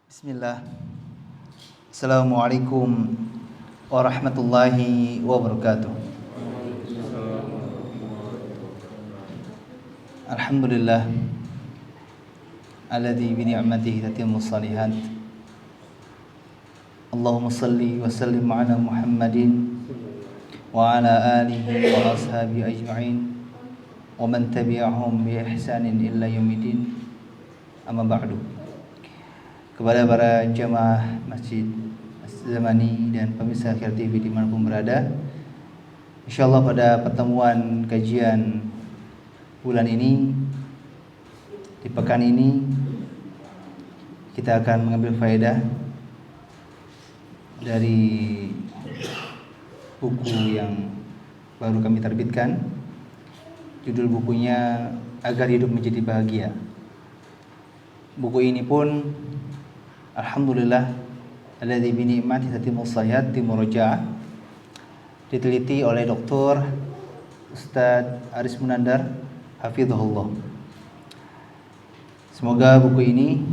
Bismillah. Assalamualaikum warahmatullahi wabarakatuh. Alhamdulillah alladzi bi ni'matihi tatimmus shalihat. Allahumma shalli wa sallim ala Muhammadin wa ala alihi wa ashabihi ajma'in wa man tabi'ahum bi ihsanin illa yaumiddin. Amma ba'du. Kepada para jamaah Masjid Zamani dan pemirsa Akhir TV dimanapun berada, insyaallah pada pertemuan kajian bulan ini, di pekan ini, kita akan mengambil faedah dari buku yang baru kami terbitkan. Judul bukunya Agar Hidup Menjadi Bahagia. Buku ini pun alhamdulillah alladzi bi ni'mati tatimmus shalihat dimurajaah, diteliti oleh Dr. Ustadz Aris Munandar hafizahullah. Semoga buku ini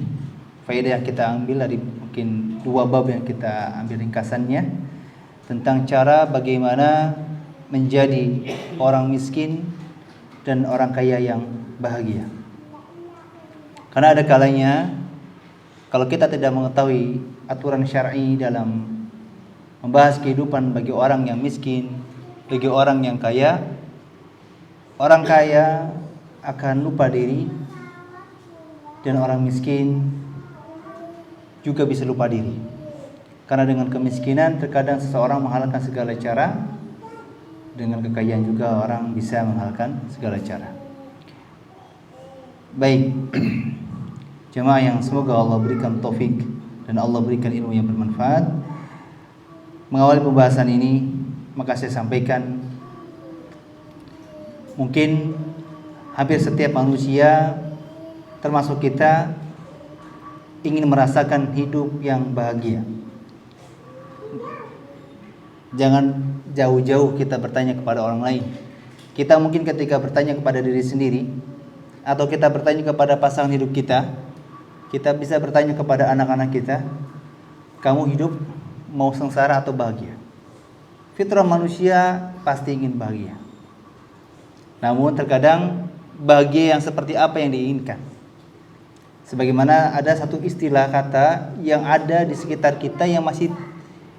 faedah yang kita ambil dari mungkin dua bab yang kita ambil ringkasannya tentang cara bagaimana menjadi orang miskin dan orang kaya yang bahagia. Karena ada kalanya kalau kita tidak mengetahui aturan syar'i dalam membahas kehidupan bagi orang yang miskin, bagi orang yang kaya, orang kaya akan lupa diri dan orang miskin juga bisa lupa diri. Karena dengan kemiskinan terkadang seseorang menghalalkan segala cara, dengan kekayaan juga orang bisa menghalalkan segala cara. Baik. Jemaah yang semoga Allah berikan taufik dan Allah berikan ilmu yang bermanfaat. Mengawali pembahasan ini, maka saya sampaikan, mungkin hampir setiap manusia termasuk kita ingin merasakan hidup yang bahagia. Jangan jauh-jauh kita bertanya kepada orang lain. Kita mungkin ketika bertanya kepada diri sendiri atau kita bertanya kepada pasangan hidup kita bisa bertanya kepada anak-anak kita, kamu hidup mau sengsara atau bahagia? Fitrah manusia pasti ingin bahagia. Namun terkadang bahagia yang seperti apa yang diinginkan? Sebagaimana ada satu istilah kata yang ada di sekitar kita yang masih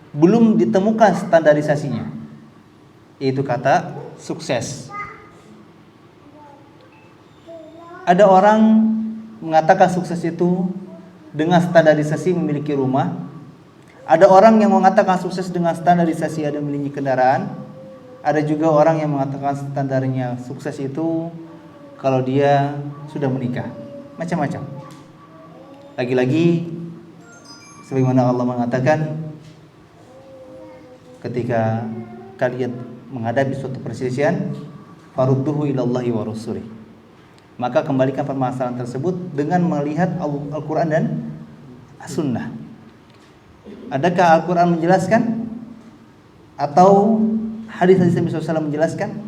belum ditemukan standarisasinya, yaitu kata sukses. Ada orang mengatakan sukses itu dengan standarisasi memiliki rumah. Ada orang yang mengatakan sukses dengan standarisasi ada memiliki kendaraan. Ada juga orang yang mengatakan standarnya sukses itu kalau dia sudah menikah. Macam-macam. Lagi-lagi sebagaimana Allah mengatakan, ketika kalian menghadapi suatu perselisihan, farudduhu ilallahi wa rasulih, maka kembalikan permasalahan tersebut dengan melihat Al-Quran dan As-Sunnah. Adakah Al-Quran menjelaskan atau hadis-hadis Nabi SAW menjelaskan?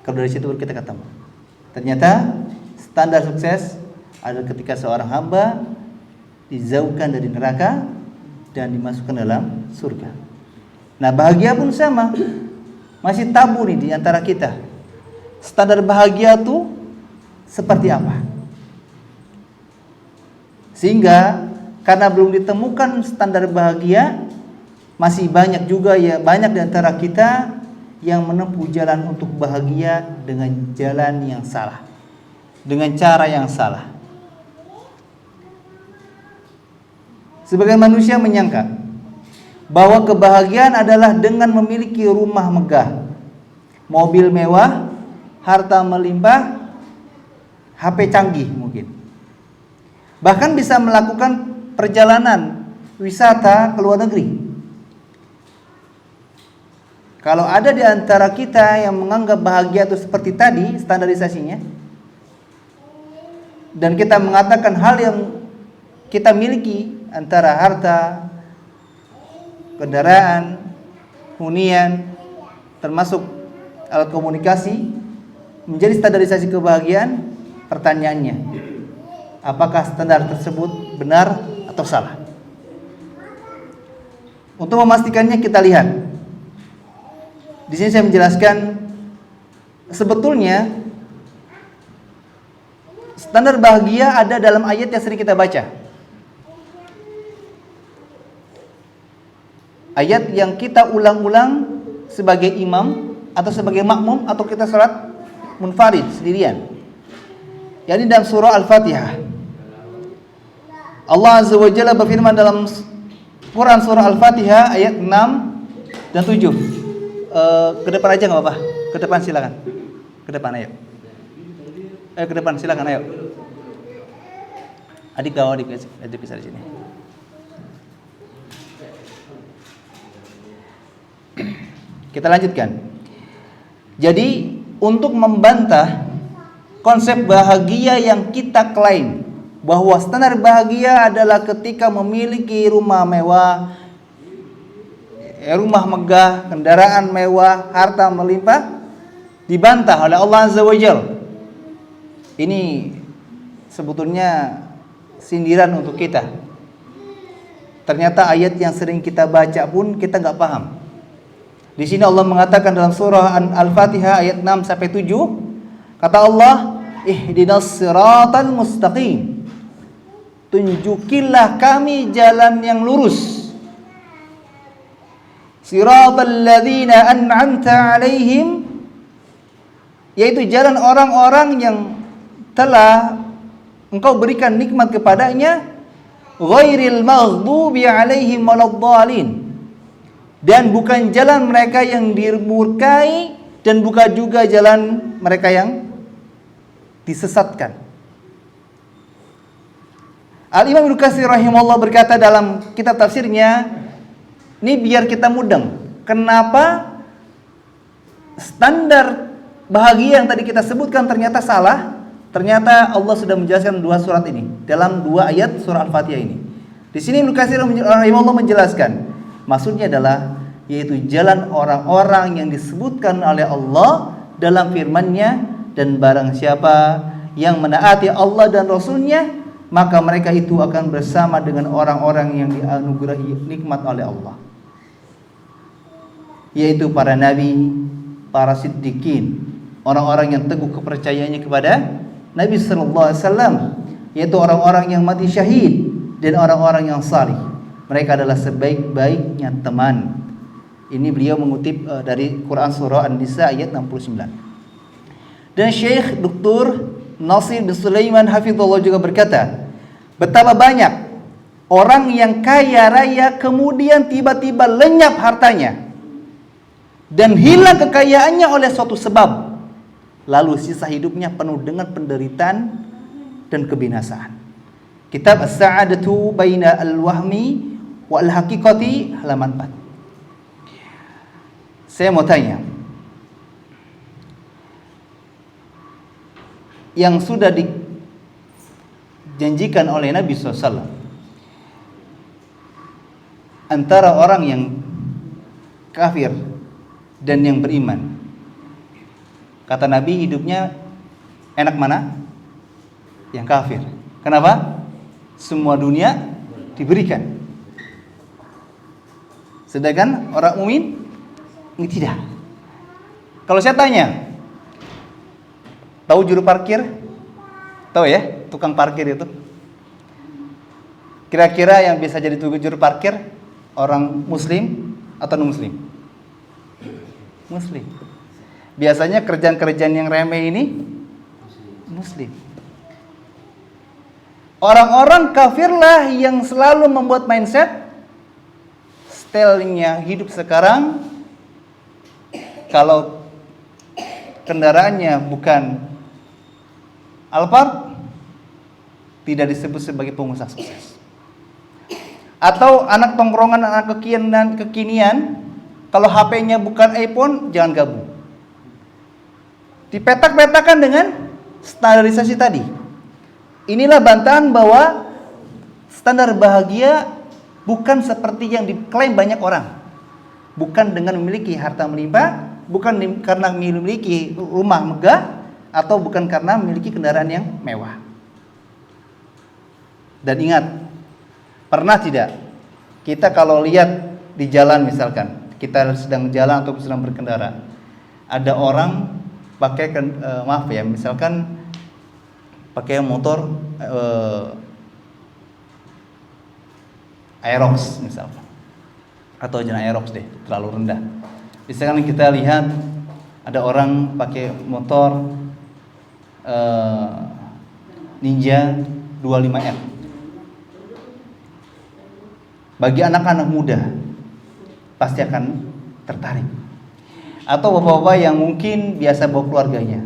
Kalau dari situ kita ketemu, ternyata standar sukses adalah ketika seorang hamba dijauhkan dari neraka dan dimasukkan dalam surga. Nah, bahagia pun sama, masih tabu nih di antara kita. Standar bahagia tuh seperti apa? Sehingga karena belum ditemukan standar bahagia, masih banyak juga banyak di antara kita yang menempuh jalan untuk bahagia dengan jalan yang salah, dengan cara yang salah. Sebagian manusia menyangka bahwa kebahagiaan adalah dengan memiliki rumah megah, mobil mewah, harta melimpah, HP canggih mungkin. Bahkan bisa melakukan perjalanan wisata ke luar negeri. Kalau ada di antara kita yang menganggap bahagia itu seperti tadi standarisasinya, dan kita mengatakan hal yang kita miliki antara harta, kendaraan, hunian, termasuk alat komunikasi menjadi standarisasi kebahagiaan, pertanyaannya, apakah standar tersebut benar atau salah. Untuk memastikannya kita lihat. Di sini saya menjelaskan sebetulnya standar bahagia ada dalam ayat yang sering kita baca. Ayat yang kita ulang-ulang sebagai imam atau sebagai makmum atau kita salat munfarid sendirian. Yakni dalam surah Al-Fatihah. Allah Azza wa Jalla berfirman dalam Quran surah Al-Fatihah ayat 6 dan 7. Ke depan aja enggak apa-apa. Ke depan silakan. Ke depan ayo. Ke depan silakan ayo. Adik bisa di sini. Kita lanjutkan. Jadi untuk membantah konsep bahagia yang kita klaim bahwa standar bahagia adalah ketika memiliki rumah mewah, rumah megah, kendaraan mewah, harta melimpah, dibantah oleh Allah Azza wa Jalla. Ini sebetulnya sindiran untuk kita. Ternyata ayat yang sering kita baca pun kita nggak paham. Di sini Allah mengatakan dalam surah Al-Fatihah ayat 6 sampai 7, kata Allah, ihdinas siratal mustaqim. Tunjukilah kami jalan yang lurus. Siratal ladzina an'amta 'alaihim, yaitu jalan orang-orang yang telah Engkau berikan nikmat kepadanya, ghairil maghdubi 'alaihim waladdallin. Dan bukan jalan mereka yang dimurkai dan bukan juga jalan mereka yang disesatkan. Al-Imam Ibnu Katsir rahimahullah berkata dalam kitab tafsirnya, ini biar kita mudeng. Kenapa standar bahagia yang tadi kita sebutkan ternyata salah? Ternyata Allah sudah menjelaskan dua surat ini dalam dua ayat surah Al-Fatihah ini. Di sini Ibnu Katsir rahimahullah menjelaskan, maksudnya adalah yaitu jalan orang-orang yang disebutkan oleh Allah dalam firman-Nya, dan barang siapa yang menaati Allah dan Rasul-Nya, maka mereka itu akan bersama dengan orang-orang yang dianugerahi nikmat oleh Allah, yaitu para nabi, para siddiqin, orang-orang yang teguh kepercayaannya kepada Nabi sallallahu alaihi wasallam, yaitu orang-orang yang mati syahid dan orang-orang yang salih. Mereka adalah sebaik-baiknya teman. Ini beliau mengutip dari Quran surah An-Nisa ayat 69. Dan Syekh Dr. Nasir bin Sulaiman hafizahullah juga berkata, betapa banyak orang yang kaya raya kemudian tiba-tiba lenyap hartanya dan hilang kekayaannya oleh suatu sebab, lalu sisa hidupnya penuh dengan penderitaan dan kebinasaan. Kitab As-Sa'adatu Baina Al-Wahmi Wal Haqiqati halaman 4. Saya mau tanya, yang sudah dijanjikan oleh Nabi SAW antara orang yang kafir dan yang beriman, kata Nabi hidupnya enak mana? Yang kafir. Kenapa? Semua dunia diberikan. Sedangkan orang mukmin ini tidak. Kalau saya tanya, tahu juru parkir? Tahu ya, tukang parkir itu. Kira-kira yang bisa jadi juru parkir orang muslim atau non muslim? Muslim. Biasanya kerjaan-kerjaan yang remeh ini muslim. Orang-orang kafirlah yang selalu membuat mindset stylenya hidup sekarang, kalau kendaraannya bukan Alphard, tidak disebut sebagai pengusaha sukses. Atau anak tongkrongan, anak kekinian, kalau HP-nya bukan iPhone, jangan gabung. Dipetak-petakan dengan standarisasi tadi. Inilah bantahan bahwa standar bahagia bukan seperti yang diklaim banyak orang. Bukan dengan memiliki harta melimpah, bukan karena memiliki rumah megah, atau bukan karena memiliki kendaraan yang mewah. Dan ingat, Pernah tidak kita kalau lihat di jalan, misalkan kita sedang jalan atau sedang berkendara, ada orang pakai maaf ya, misalkan pakai motor Aerox misalkan, atau jangan Aerox deh, terlalu rendah. Misalkan kita lihat ada orang pakai motor Ninja 25R. Bagi anak-anak muda pasti akan tertarik. Atau bapak-bapak yang mungkin biasa bawa keluarganya,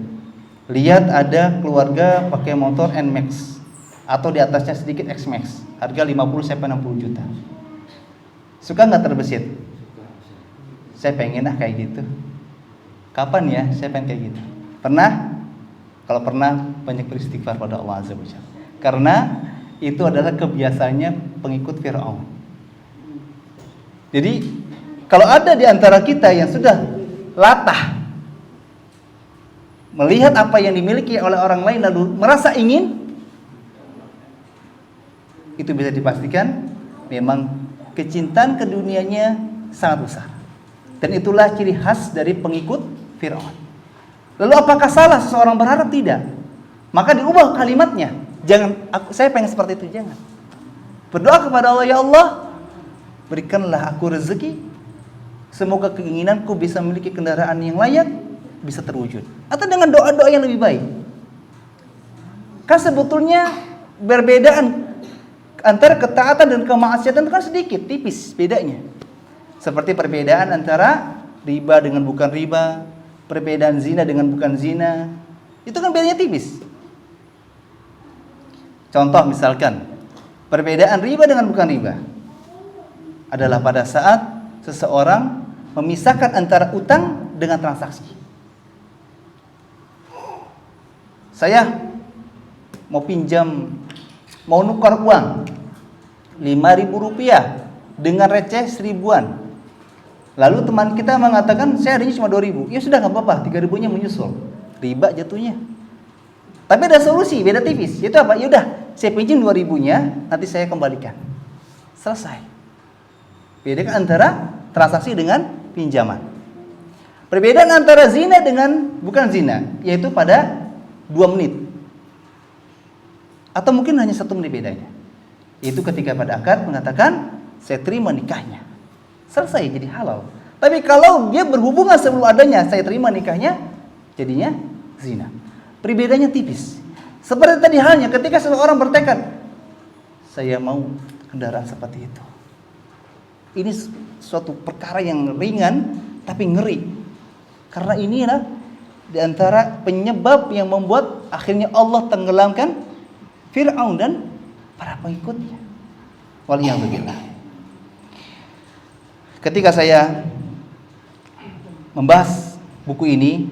lihat ada keluarga pakai motor NMAX atau di atasnya sedikit X-Max, harga 50-60 juta. Suka nggak terbesit? Saya pengen kayak gitu. Kapan ya saya pengen kayak gitu? Pernah? Kalau pernah, banyak beristighfar pada Allah Azza wa Jalla. Karena itu adalah kebiasaannya pengikut Fir'aun. Jadi kalau ada di antara kita yang sudah latah melihat apa yang dimiliki oleh orang lain lalu merasa ingin, itu bisa dipastikan memang kecintaan ke dunianya sangat besar. Dan itulah ciri khas dari pengikut Fir'aun. Lalu apakah salah seseorang berharap? Tidak. Maka diubah kalimatnya. Jangan, saya pengen seperti itu, jangan. Berdoa kepada Allah, ya Allah, berikanlah aku rezeki, semoga keinginanku bisa memiliki kendaraan yang layak bisa terwujud. Atau dengan doa-doa yang lebih baik. Kan sebetulnya perbedaan antara ketaatan dan kemaksiatan itu kan sedikit, tipis bedanya. Seperti perbedaan antara riba dengan bukan riba, perbedaan zina dengan bukan zina, itu kan bedanya tipis. Contoh misalkan, perbedaan riba dengan bukan riba adalah pada saat seseorang memisahkan antara utang dengan transaksi. Saya mau pinjam, mau nukar uang 5.000 rupiah dengan receh 1.000-an. Lalu teman kita mengatakan saya adanya cuma 2.000. Ya sudah, nggak apa-apa, 3.000-nya menyusul. Riba jatuhnya. Tapi ada solusi, beda tipis. Yaitu apa? Ya udah, saya pinjam 2.000-nya, nanti saya kembalikan. Selesai. Bedakan antara transaksi dengan pinjaman. Perbedaan antara zina dengan bukan zina, yaitu pada 2 menit. Atau mungkin hanya 1 menit bedanya. Itu ketika pada akad mengatakan, saya terima nikahnya. Selesai, jadi halal. Tapi kalau dia berhubungan sebelum adanya, saya terima nikahnya, jadinya zina. Perbedaannya tipis. Seperti tadi halnya ketika seseorang bertekad, saya mau kendaraan seperti itu. Ini suatu perkara yang ringan tapi ngeri. Karena inilah di antara penyebab yang membuat akhirnya Allah tenggelamkan Fir'aun dan para pengikutnya. Waliyahzubillah. Ketika saya membahas buku ini,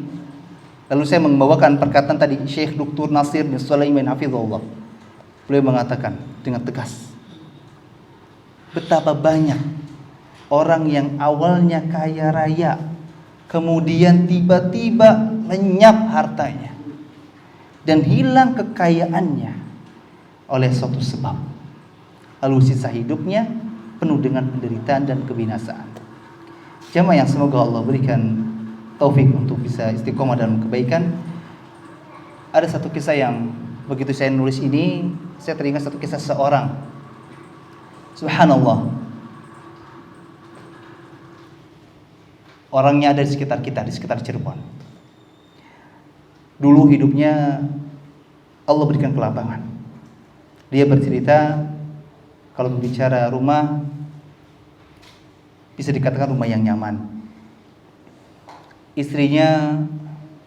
lalu saya membawakan perkataan tadi Syekh Dr. Nasir bin Sulaiman hafizahullah. Beliau mengatakan dengan tegas, betapa banyak orang yang awalnya kaya raya, kemudian tiba-tiba lenyap hartanya dan hilang kekayaannya oleh suatu sebab. Lalu sisa hidupnya penuh dengan penderitaan dan kebinasaan. Jamaah yang semoga Allah berikan taufik untuk bisa istiqomah dalam kebaikan. Ada satu kisah yang begitu saya nulis ini, saya teringat satu kisah seorang. Subhanallah. Orangnya ada di sekitar kita, di sekitar Cirebon. Dulu hidupnya Allah berikan kelapangan. Dia bercerita kalau berbicara rumah, bisa dikatakan rumah yang nyaman. Istrinya,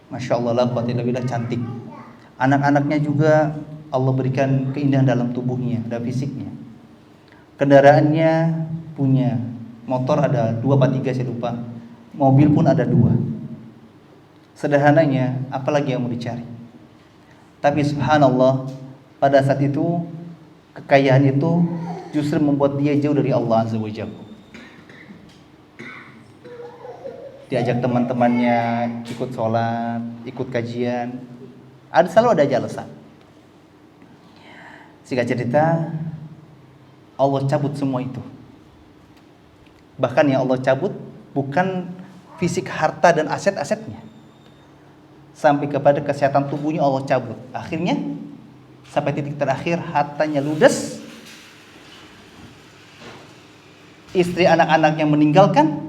Masya Allah, la quwwata illa billah, cantik. Anak-anaknya juga Allah berikan keindahan dalam tubuhnya, ada fisiknya. Kendaraannya punya, motor ada 2 atau 3 saya lupa. Mobil pun ada 2. Sederhananya, apalagi yang mau dicari. Tapi subhanallah, pada saat itu kekayaan itu justru membuat dia jauh dari Allah Azza wa Jalla. Diajak teman-temannya ikut sholat, ikut kajian, selalu ada aja alasan. Singkat cerita, Allah cabut semua itu. Bahkan yang Allah cabut bukan fisik harta dan aset-asetnya, sampai kepada kesehatan tubuhnya Allah cabut. Akhirnya sampai titik terakhir hartanya ludes, istri anak-anaknya meninggalkan,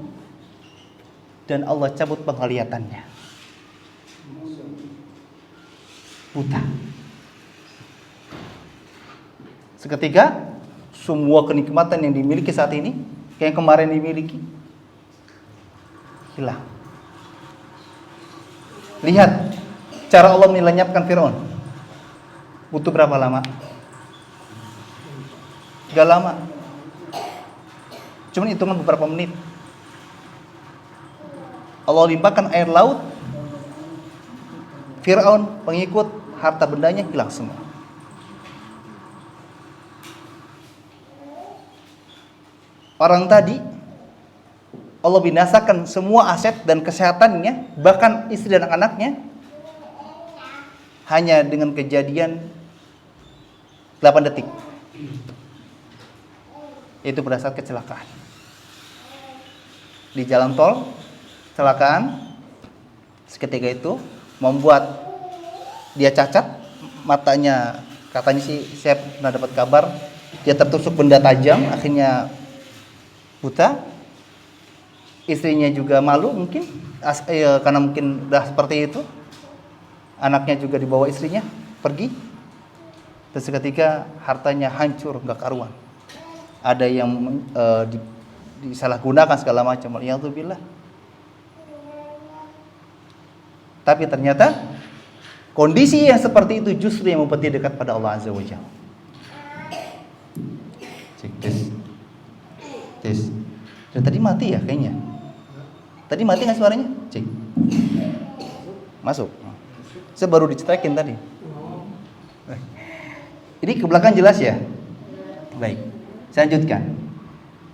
dan Allah cabut penglihatannya, buta. Seketika semua kenikmatan yang dimiliki saat ini, kayak yang kemarin dimiliki, hilang. Lihat cara Allah melenyapkan Firaun. Butuh berapa lama? Gak lama. Cuman hitungan beberapa menit. Allah limpahkan air laut, Firaun, pengikut, harta bendanya hilang semua. Orang tadi Allah binasakan semua aset dan kesehatannya, bahkan istri dan anak-anaknya, hanya dengan kejadian 8 detik. Itu berdasarkan kecelakaan. Di jalan tol, kecelakaan, seketika itu membuat dia cacat, matanya, katanya sih saya pernah dapat kabar, dia tertusuk benda tajam, akhirnya buta. Istrinya juga malu mungkin, karena mungkin udah seperti itu. Anaknya juga dibawa istrinya pergi, dan seketika hartanya hancur, gak karuan. Ada yang disalahgunakan segala macam. Alhamdulillah. Tapi ternyata kondisi yang seperti itu justru yang membuat dia dekat pada Allah Azza wa Jalla. Cek tes. Dan tadi mati ya kayaknya. Tadi mati nggak suaranya? Cek. Masuk. Saya baru dicetakin tadi. Ini ke belakang jelas ya? Baik. Saya lanjutkan.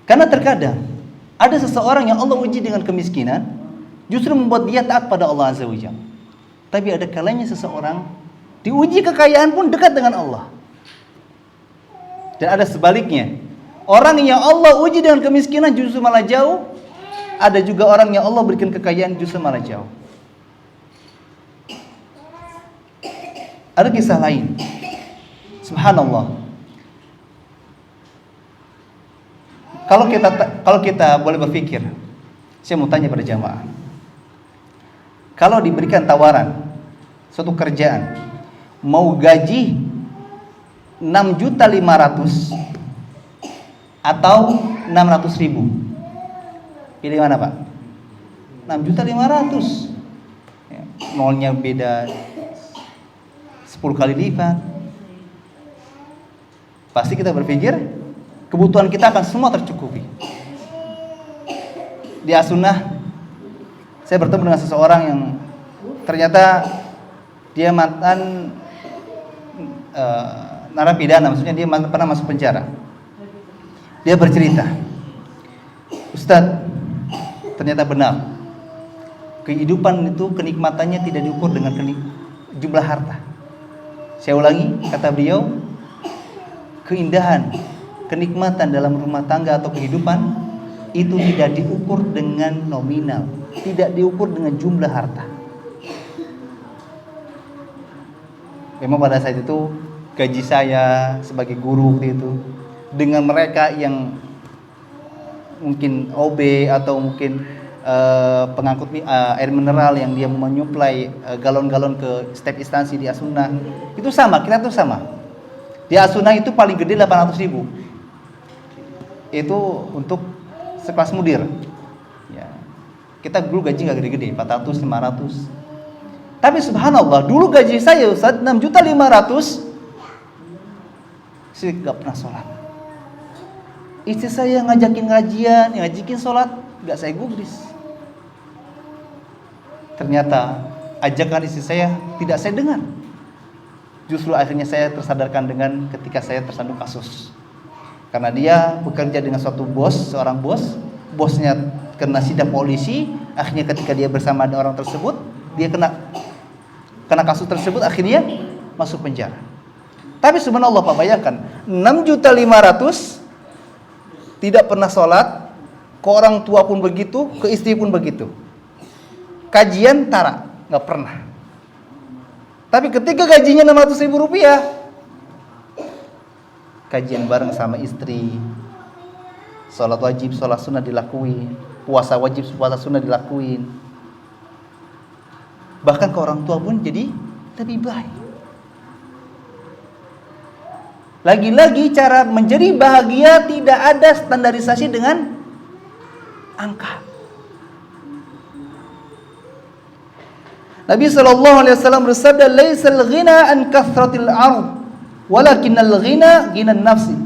Karena terkadang ada seseorang yang Allah uji dengan kemiskinan, justru membuat dia taat pada Allah Azza wa Jalla. Tapi ada kalanya seseorang diuji kekayaan pun dekat dengan Allah. Dan ada sebaliknya. Orang yang Allah uji dengan kemiskinan justru malah jauh. Ada juga orang yang Allah berikan kekayaan justru malah jauh. Ada kisah lain. Subhanallah. Kalau kita boleh berpikir, saya mau tanya pada jamaah. Kalau diberikan tawaran suatu kerjaan, mau gaji 6.500.000 atau 600.000, pilih mana Pak? 6.500.000. Ya, nolnya beda 10 kali lipat. Pasti kita berpikir kebutuhan kita akan semua tercukupi. Di As-Sunnah saya bertemu dengan seseorang yang ternyata dia mantan narapidana, maksudnya dia pernah masuk penjara. Dia bercerita, Ustadz, ternyata benar, kehidupan itu kenikmatannya tidak diukur dengan jumlah harta. Saya ulangi, kata beliau, keindahan, kenikmatan dalam rumah tangga atau kehidupan itu tidak diukur dengan nominal, tidak diukur dengan jumlah harta. Memang pada saat itu gaji saya sebagai guru itu dengan mereka yang mungkin OB atau mungkin pengangkut air mineral yang dia menyuplai galon-galon ke setiap instansi di As-Sunnah, itu sama, kita tuh sama. Di As-Sunnah itu paling gede 800.000. Itu untuk sekelas mudir. Ya. Kita dulu gaji nggak gede-gede, 400, 500. Tapi subhanallah, dulu gaji saya Ustaz 6.500.000, saya nggak pernah sholat. Istri saya ngajakin ngajian, ngajakin sholat, nggak saya gubris. Ternyata ajakan istri saya tidak saya dengar. Justru akhirnya saya tersadarkan dengan ketika saya tersandung kasus. Karena dia bekerja dengan suatu bos, seorang bos, bosnya kena sidak polisi, akhirnya ketika dia bersama dengan orang tersebut, dia kena kasus tersebut, akhirnya masuk penjara. Tapi subhanallah Pak, bayangkan 6.500.000 tidak pernah sholat, ke orang tua pun begitu, ke istri pun begitu. Kajian tara, nggak pernah. Tapi ketika gajinya 600.000 rupiah, kajian bareng sama istri, sholat wajib, sholat sunnah dilakuin, puasa wajib, puasa sunnah dilakuin. Bahkan ke orang tua pun jadi lebih baik. Lagi-lagi cara menjadi bahagia tidak ada standarisasi dengan angka. Nabi SAW bersabda, "Laisal ghina an kathratil ard, walakinnal ghina ghinan nafsi."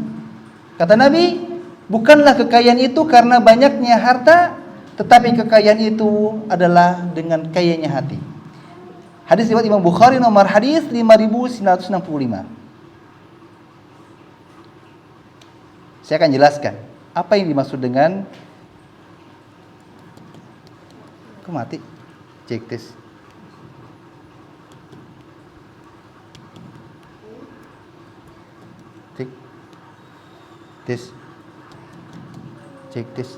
Kata Nabi, bukanlah kekayaan itu karena banyaknya harta, tetapi kekayaan itu adalah dengan kayanya hati. Hadis riwayat Imam Bukhari, nomor hadis 5965. Saya akan jelaskan apa yang dimaksud dengan mati. Cek tes. Cek. Tes. Cek tes.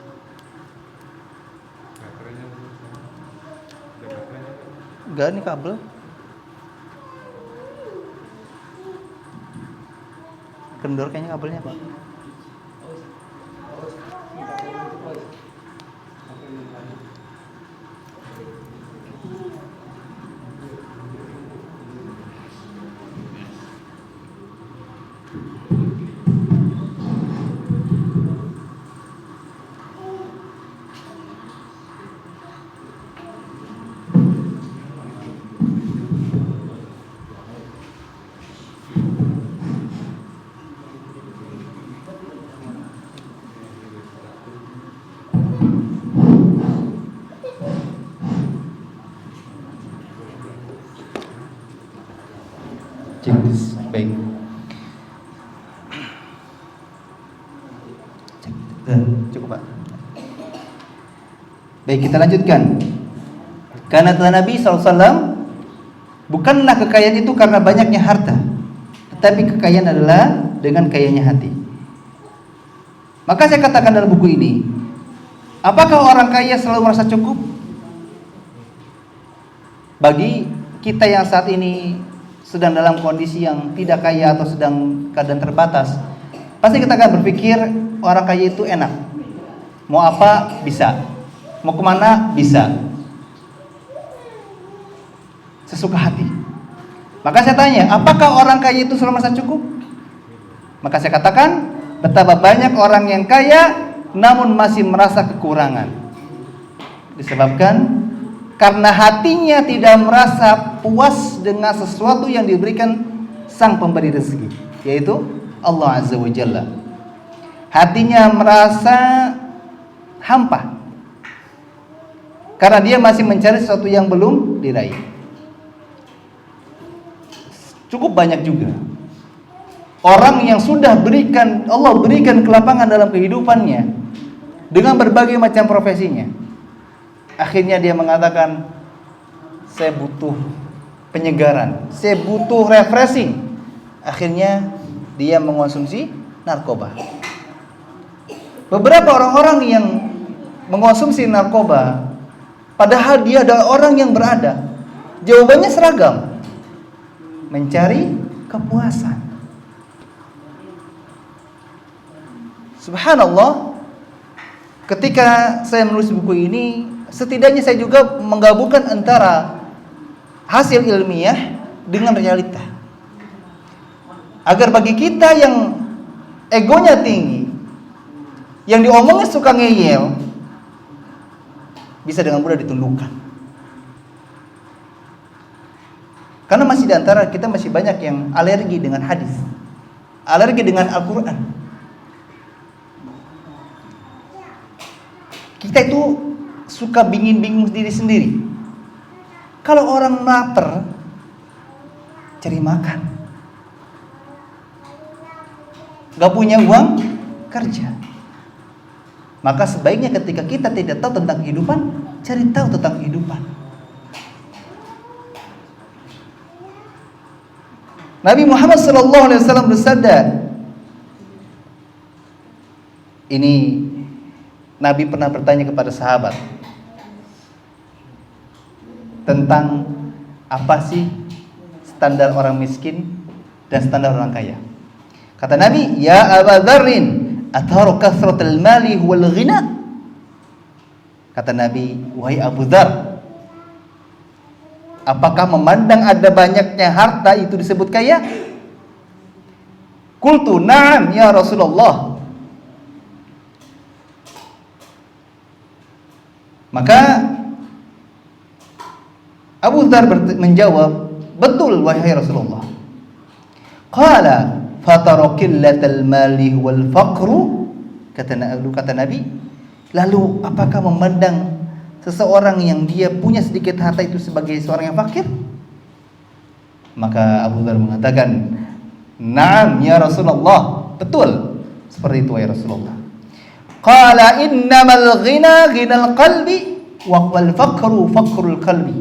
Enggak, ini kabel. Kendor kayaknya kabelnya, Pak. Baik. Cukup, Pak. Baik, kita lanjutkan. Karena kata Nabi SAW, bukanlah kekayaan itu karena banyaknya harta, tetapi kekayaan adalah dengan kayanya hati. Maka saya katakan dalam buku ini, apakah orang kaya selalu merasa cukup? Bagi kita yang saat ini sedang dalam kondisi yang tidak kaya atau sedang keadaan terbatas, pasti kita akan berpikir orang kaya itu enak. Mau apa bisa, mau kemana bisa, sesuka hati. Maka saya tanya, apakah orang kaya itu selalu merasa cukup? Maka saya katakan, betapa banyak orang yang kaya namun masih merasa kekurangan. Disebabkan karena hatinya tidak merasa puas dengan sesuatu yang diberikan sang pemberi rezeki, yaitu Allah Azza wa Jalla. Hatinya merasa hampa karena dia masih mencari sesuatu yang belum diraih. Cukup banyak juga orang yang sudah Allah berikan kelapangan dalam kehidupannya dengan berbagai macam profesinya. Akhirnya dia mengatakan, saya butuh penyegaran, saya butuh refreshing. Akhirnya dia mengonsumsi narkoba. Beberapa orang-orang yang mengonsumsi narkoba, padahal dia adalah orang yang berada, jawabannya seragam, mencari kepuasan. Subhanallah, ketika saya menulis buku ini, setidaknya saya juga menggabungkan antara hasil ilmiah dengan realita. Agar bagi kita yang egonya tinggi, yang diomongnya suka ngeyel, bisa dengan mudah ditundukkan. Karena masih di antara kita masih banyak yang alergi dengan hadis, alergi dengan Al-Quran. Kita itu suka bingung diri sendiri. Kalau orang lapar, cari makan. Gak punya uang, kerja. Maka sebaiknya ketika kita tidak tahu tentang kehidupan, cari tahu tentang kehidupan. Nabi Muhammad SAW bersabda, Ini Nabi pernah bertanya kepada sahabat tentang apa sih standar orang miskin dan standar orang kaya. Kata Nabi, "Ya Aba Dzarrin, atharu kathratul mali wal ghina?" Kata Nabi, "Wahai Abu Dzar, apakah memandang ada banyaknya harta itu disebut kaya?" Qultu, "Na'am ya Rasulullah." Maka Abu Dzar menjawab, "Betul wahai Rasulullah." Qala fatarokillatal mali wal faqru. Kata Nabi, lalu apakah memandang seseorang yang dia punya sedikit harta itu sebagai seorang yang fakir? Maka Abu Dzar mengatakan, "Na'am ya Rasulullah." Betul, seperti itu wahai Rasulullah. Qala innamal ghina ghinal qalbi wal faqru faqrul qalbi.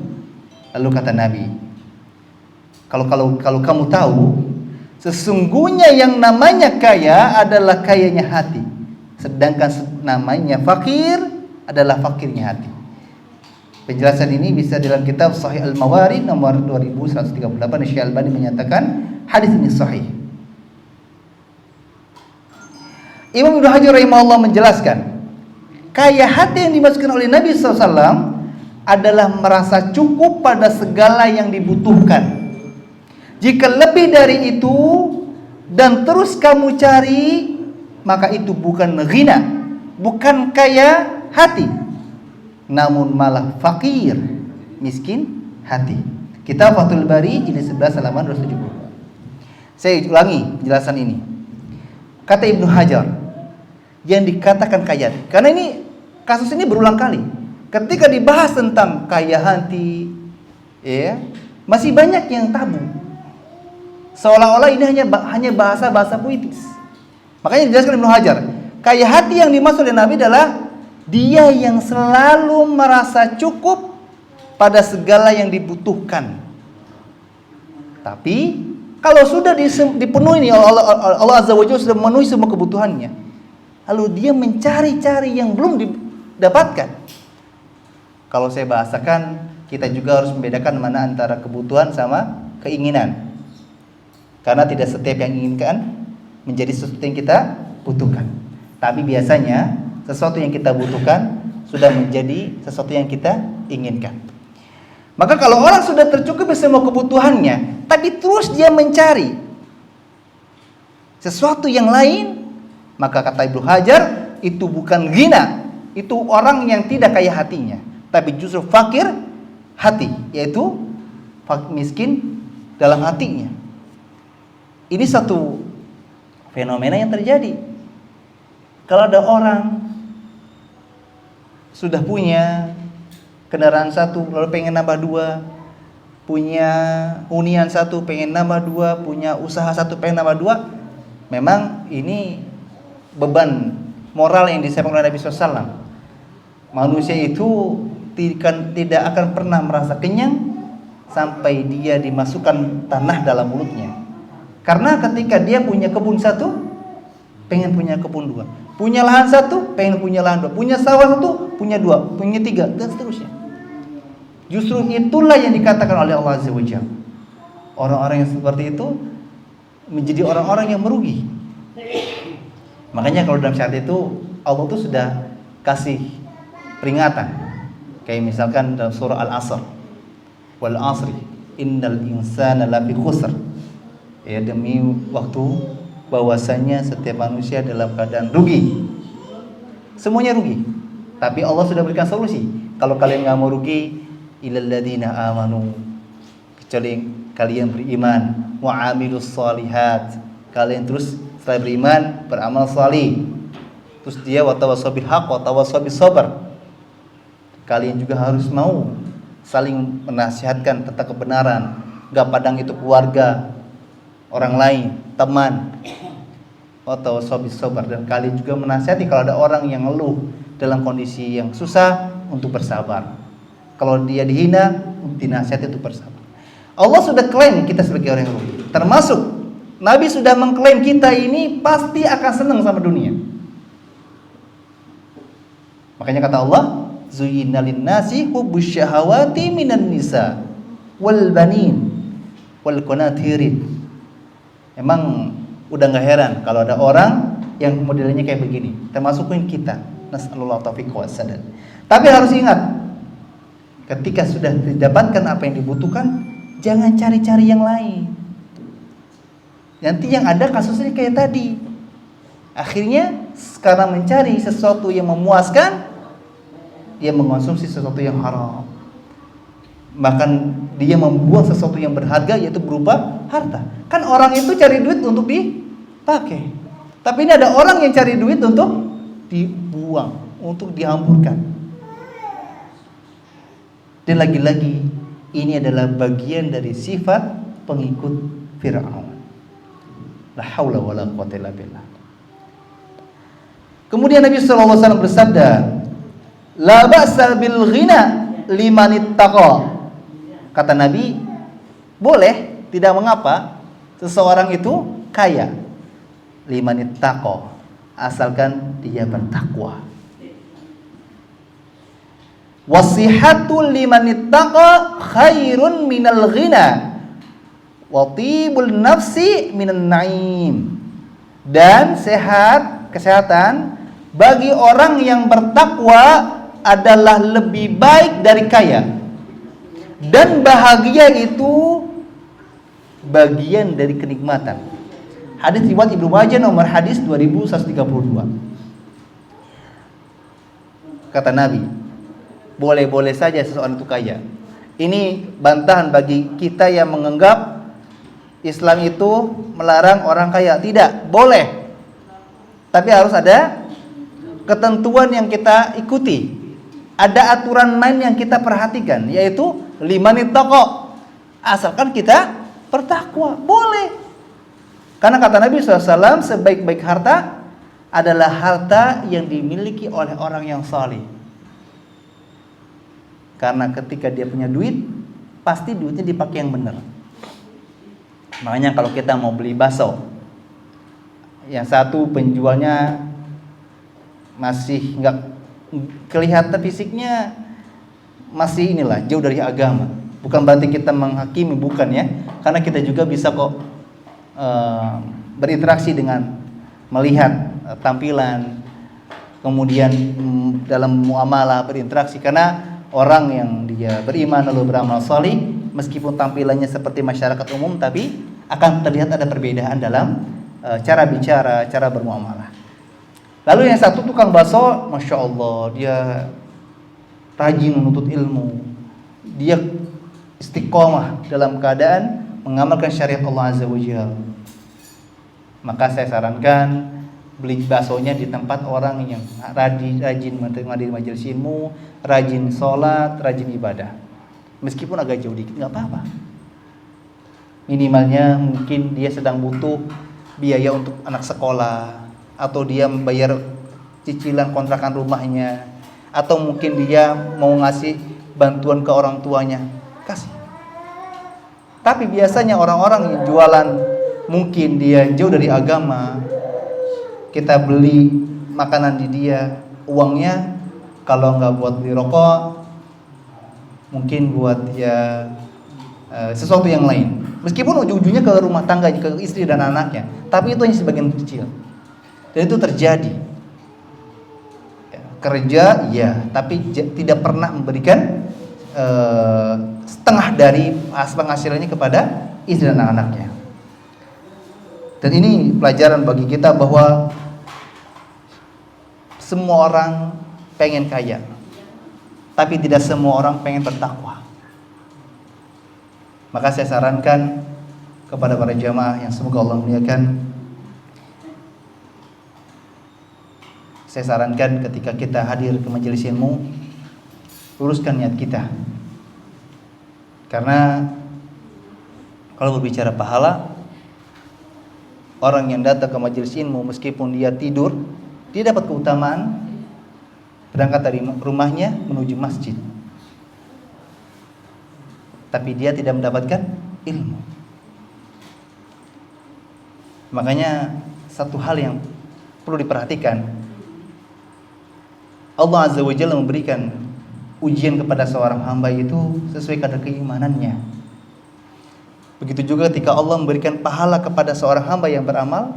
Lalu kata Nabi, kalau kamu tahu, sesungguhnya yang namanya kaya adalah kayanya hati, sedangkan namanya fakir adalah fakirnya hati. Penjelasan ini bisa dalam kitab Sahih Al-Mawarid nomor 2138. Syekh Al-Albani menyatakan hadis ini sahih. Imam Ibnu Hajar rahimahullah menjelaskan, kaya hati yang dimaksudkan oleh Nabi SAW adalah merasa cukup pada segala yang dibutuhkan. Jika lebih dari itu dan terus kamu cari, maka itu bukan ghina, bukan kaya hati, namun malah fakir, miskin hati. Kitab Fathul Bari jilid 11 halaman 270. Saya ulangi penjelasan ini. Kata Ibnu Hajar, yang dikatakan kaya, karena ini kasus ini berulang kali. Ketika dibahas tentang kaya hati, ya, masih banyak yang tabu. Seolah-olah ini hanya bahasa-bahasa puitis. Makanya dijelaskan Ibnu Hajar, kaya hati yang dimaksud oleh Nabi adalah dia yang selalu merasa cukup pada segala yang dibutuhkan. Tapi kalau sudah dipenuhi Allah Azza wa Jalla sudah memenuhi semua kebutuhannya, lalu dia mencari-cari yang belum didapatkan. Kalau saya bahasakan, kita juga harus membedakan mana antara kebutuhan sama keinginan. Karena tidak setiap yang inginkan menjadi sesuatu yang kita butuhkan. Tapi biasanya sesuatu yang kita butuhkan sudah menjadi sesuatu yang kita inginkan. Maka kalau orang sudah tercukupi semua kebutuhannya, tapi terus dia mencari sesuatu yang lain, maka kata Ibnu Hajar, itu bukan ghina, itu orang yang tidak kaya hatinya, tapi justru fakir hati, yaitu miskin dalam hatinya. Ini satu fenomena yang terjadi. Kalau ada orang sudah punya kendaraan satu, lalu pengen nambah dua, punya hunian satu, pengen nambah dua, punya usaha satu, pengen nambah dua, memang ini beban moral yang disampaikan oleh Nabi SAW. Manusia itu tidak akan pernah merasa kenyang sampai dia dimasukkan tanah dalam mulutnya. Karena ketika dia punya kebun satu, pengen punya kebun dua, punya lahan satu, pengen punya lahan dua, punya sawah satu, punya dua, punya tiga, dan seterusnya. Justru itulah yang dikatakan oleh Allah Azza wa Jalla. Orang-orang yang seperti itu menjadi orang-orang yang merugi. Makanya kalau dalam syariat itu Allah tuh sudah kasih peringatan. Kayak misalkan dalam surah Al-Asr, wal asri innal insana lafi khusr. Ya, demi waktu bahwasanya setiap manusia dalam keadaan rugi. Semuanya rugi. Tapi Allah sudah berikan solusi. Kalau kalian nggak mau rugi, ilal ladzina amanu, kecuali kalian beriman, wa amilus shalihat, kalian terus setelah beriman beramal salih. Terus dia wa tawassaw bil haqq wa tawassaw bis sabr. Kalian juga harus mau saling menasihatkan tentang kebenaran. Enggak padang itu keluarga, orang lain, teman. Wa tawassaw bis sabr, dan kalian juga menasihati kalau ada orang yang ngeluh dalam kondisi yang susah untuk bersabar. Kalau dia dihina, dinasihati untuk bersabar. Allah sudah klaim kita sebagai orang yang rugi. Termasuk Nabi sudah mengklaim kita ini pasti akan senang sama dunia. Makanya kata Allah, zuyyina lin-nasi hubbus syahawati minan nisa wal banin wal qanatirin. Emang udah nggak heran kalau ada orang yang modelnya kayak begini, termasuk pun kita. Nasallallahu taufiq wa sadad. Tapi harus ingat, ketika sudah didapatkan apa yang dibutuhkan, jangan cari-cari yang lain. Nanti yang ada kasusnya kayak tadi. Akhirnya sekarang mencari sesuatu yang memuaskan, dia mengonsumsi sesuatu yang haram. Bahkan dia membuang sesuatu yang berharga, yaitu berupa harta. Kan orang itu cari duit untuk dipakai. Tapi ini ada orang yang cari duit untuk dibuang, untuk dihamburkan. Dan lagi-lagi ini adalah bagian dari sifat pengikut Fir'aun. La haula wala quwwata illa billah. Kemudian Nabi sallallahu alaihi wasallam bersabda, la ba'sa bil ghina liman ittaqa. Kata Nabi, boleh, tidak mengapa seseorang itu kaya, liman ittaqa, asalkan dia bertakwa. Wasihatu liman ittaqa khairun minal ghina wa tibul nafsi minan na'im. Dan kesehatan bagi orang yang bertakwa adalah lebih baik dari kaya. Dan bahagia itu bagian dari kenikmatan. Hadis riwayat Ibnu Majah nomor hadis 2132. Kata Nabi, boleh-boleh saja seseorang itu kaya. Ini bantahan bagi kita yang menganggap Islam itu melarang orang kaya. Tidak, boleh. Tapi harus ada ketentuan yang kita ikuti. Ada aturan main yang kita perhatikan, yaitu liman ittaqa, asalkan kita bertakwa. Boleh. Karena kata Nabi SAW, sebaik-baik harta adalah harta yang dimiliki oleh orang yang saleh. Karena ketika dia punya duit, pasti duitnya dipakai yang benar. Makanya kalau kita mau beli bakso, yang satu penjualnya masih nggak kelihatan fisiknya, masih inilah jauh dari agama. Bukan berarti kita menghakimi, bukan ya. Karena kita juga bisa kok berinteraksi dengan melihat tampilan, kemudian dalam muamalah berinteraksi. Karena orang yang dia beriman lalu beramal salih, meskipun tampilannya seperti masyarakat umum, tapi akan terlihat ada perbedaan dalam cara bicara, cara bermuamalah. Lalu yang satu tukang bakso, masya Allah, dia rajin menuntut ilmu, dia istiqomah dalam keadaan mengamalkan syariat Allah Azza wa Jalla. Maka saya sarankan beli baksonya di tempat orang yang rajin menghadiri majelis ilmu, rajin sholat, rajin ibadah. Meskipun agak jauh dikit, nggak apa-apa. Minimalnya mungkin dia sedang butuh biaya untuk anak sekolah, atau dia membayar cicilan kontrakan rumahnya, atau mungkin dia mau ngasih bantuan ke orang tuanya, kasih. Tapi biasanya orang-orang yang jualan, mungkin dia jauh dari agama, kita beli makanan di dia, uangnya kalau nggak buat beli rokok, mungkin buat dia sesuatu yang lain. Meskipun ujung-ujungnya ke rumah tangga, ke istri dan anaknya, tapi itu hanya sebagian kecil. Dan itu terjadi. Kerja, ya, tapi tidak pernah memberikan setengah dari penghasilannya kepada istri dan anak-anaknya. Dan ini pelajaran bagi kita bahwa semua orang pengen kaya, tapi tidak semua orang pengen bertakwa. Maka saya sarankan kepada para jamaah yang semoga Allah muliakan, saya sarankan ketika kita hadir ke majelis ilmu, luruskan niat kita. Karena kalau berbicara pahala, orang yang datang ke majelis ilmu meskipun dia tidur, dia dapat keutamaan berangkat dari rumahnya menuju masjid, tapi dia tidak mendapatkan ilmu. Makanya satu hal yang perlu diperhatikan, Allah Azza wa Jalla memberikan ujian kepada seorang hamba itu sesuai kadar keimanannya. Begitu juga ketika Allah memberikan pahala kepada seorang hamba yang beramal,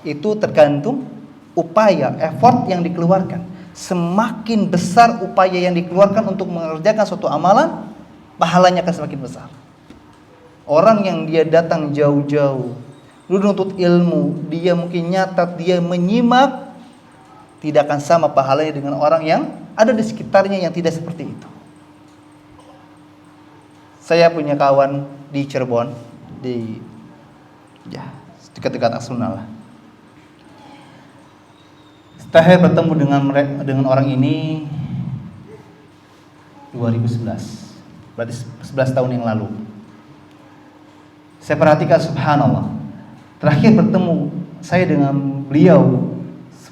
itu tergantung upaya, effort yang dikeluarkan. Semakin besar upaya yang dikeluarkan untuk mengerjakan suatu amalan, pahalanya akan semakin besar. Orang yang dia datang jauh-jauh, menuntut ilmu, dia mungkin nyatat, dia menyimak, tidak akan sama pahalanya dengan orang yang ada di sekitarnya yang tidak seperti itu. Saya punya kawan di Cirebon, di dekat-dekat Asuna lah. Terakhir bertemu dengan orang ini 2011, berarti 11 tahun yang lalu. Saya perhatikan, subhanallah, terakhir bertemu saya dengan beliau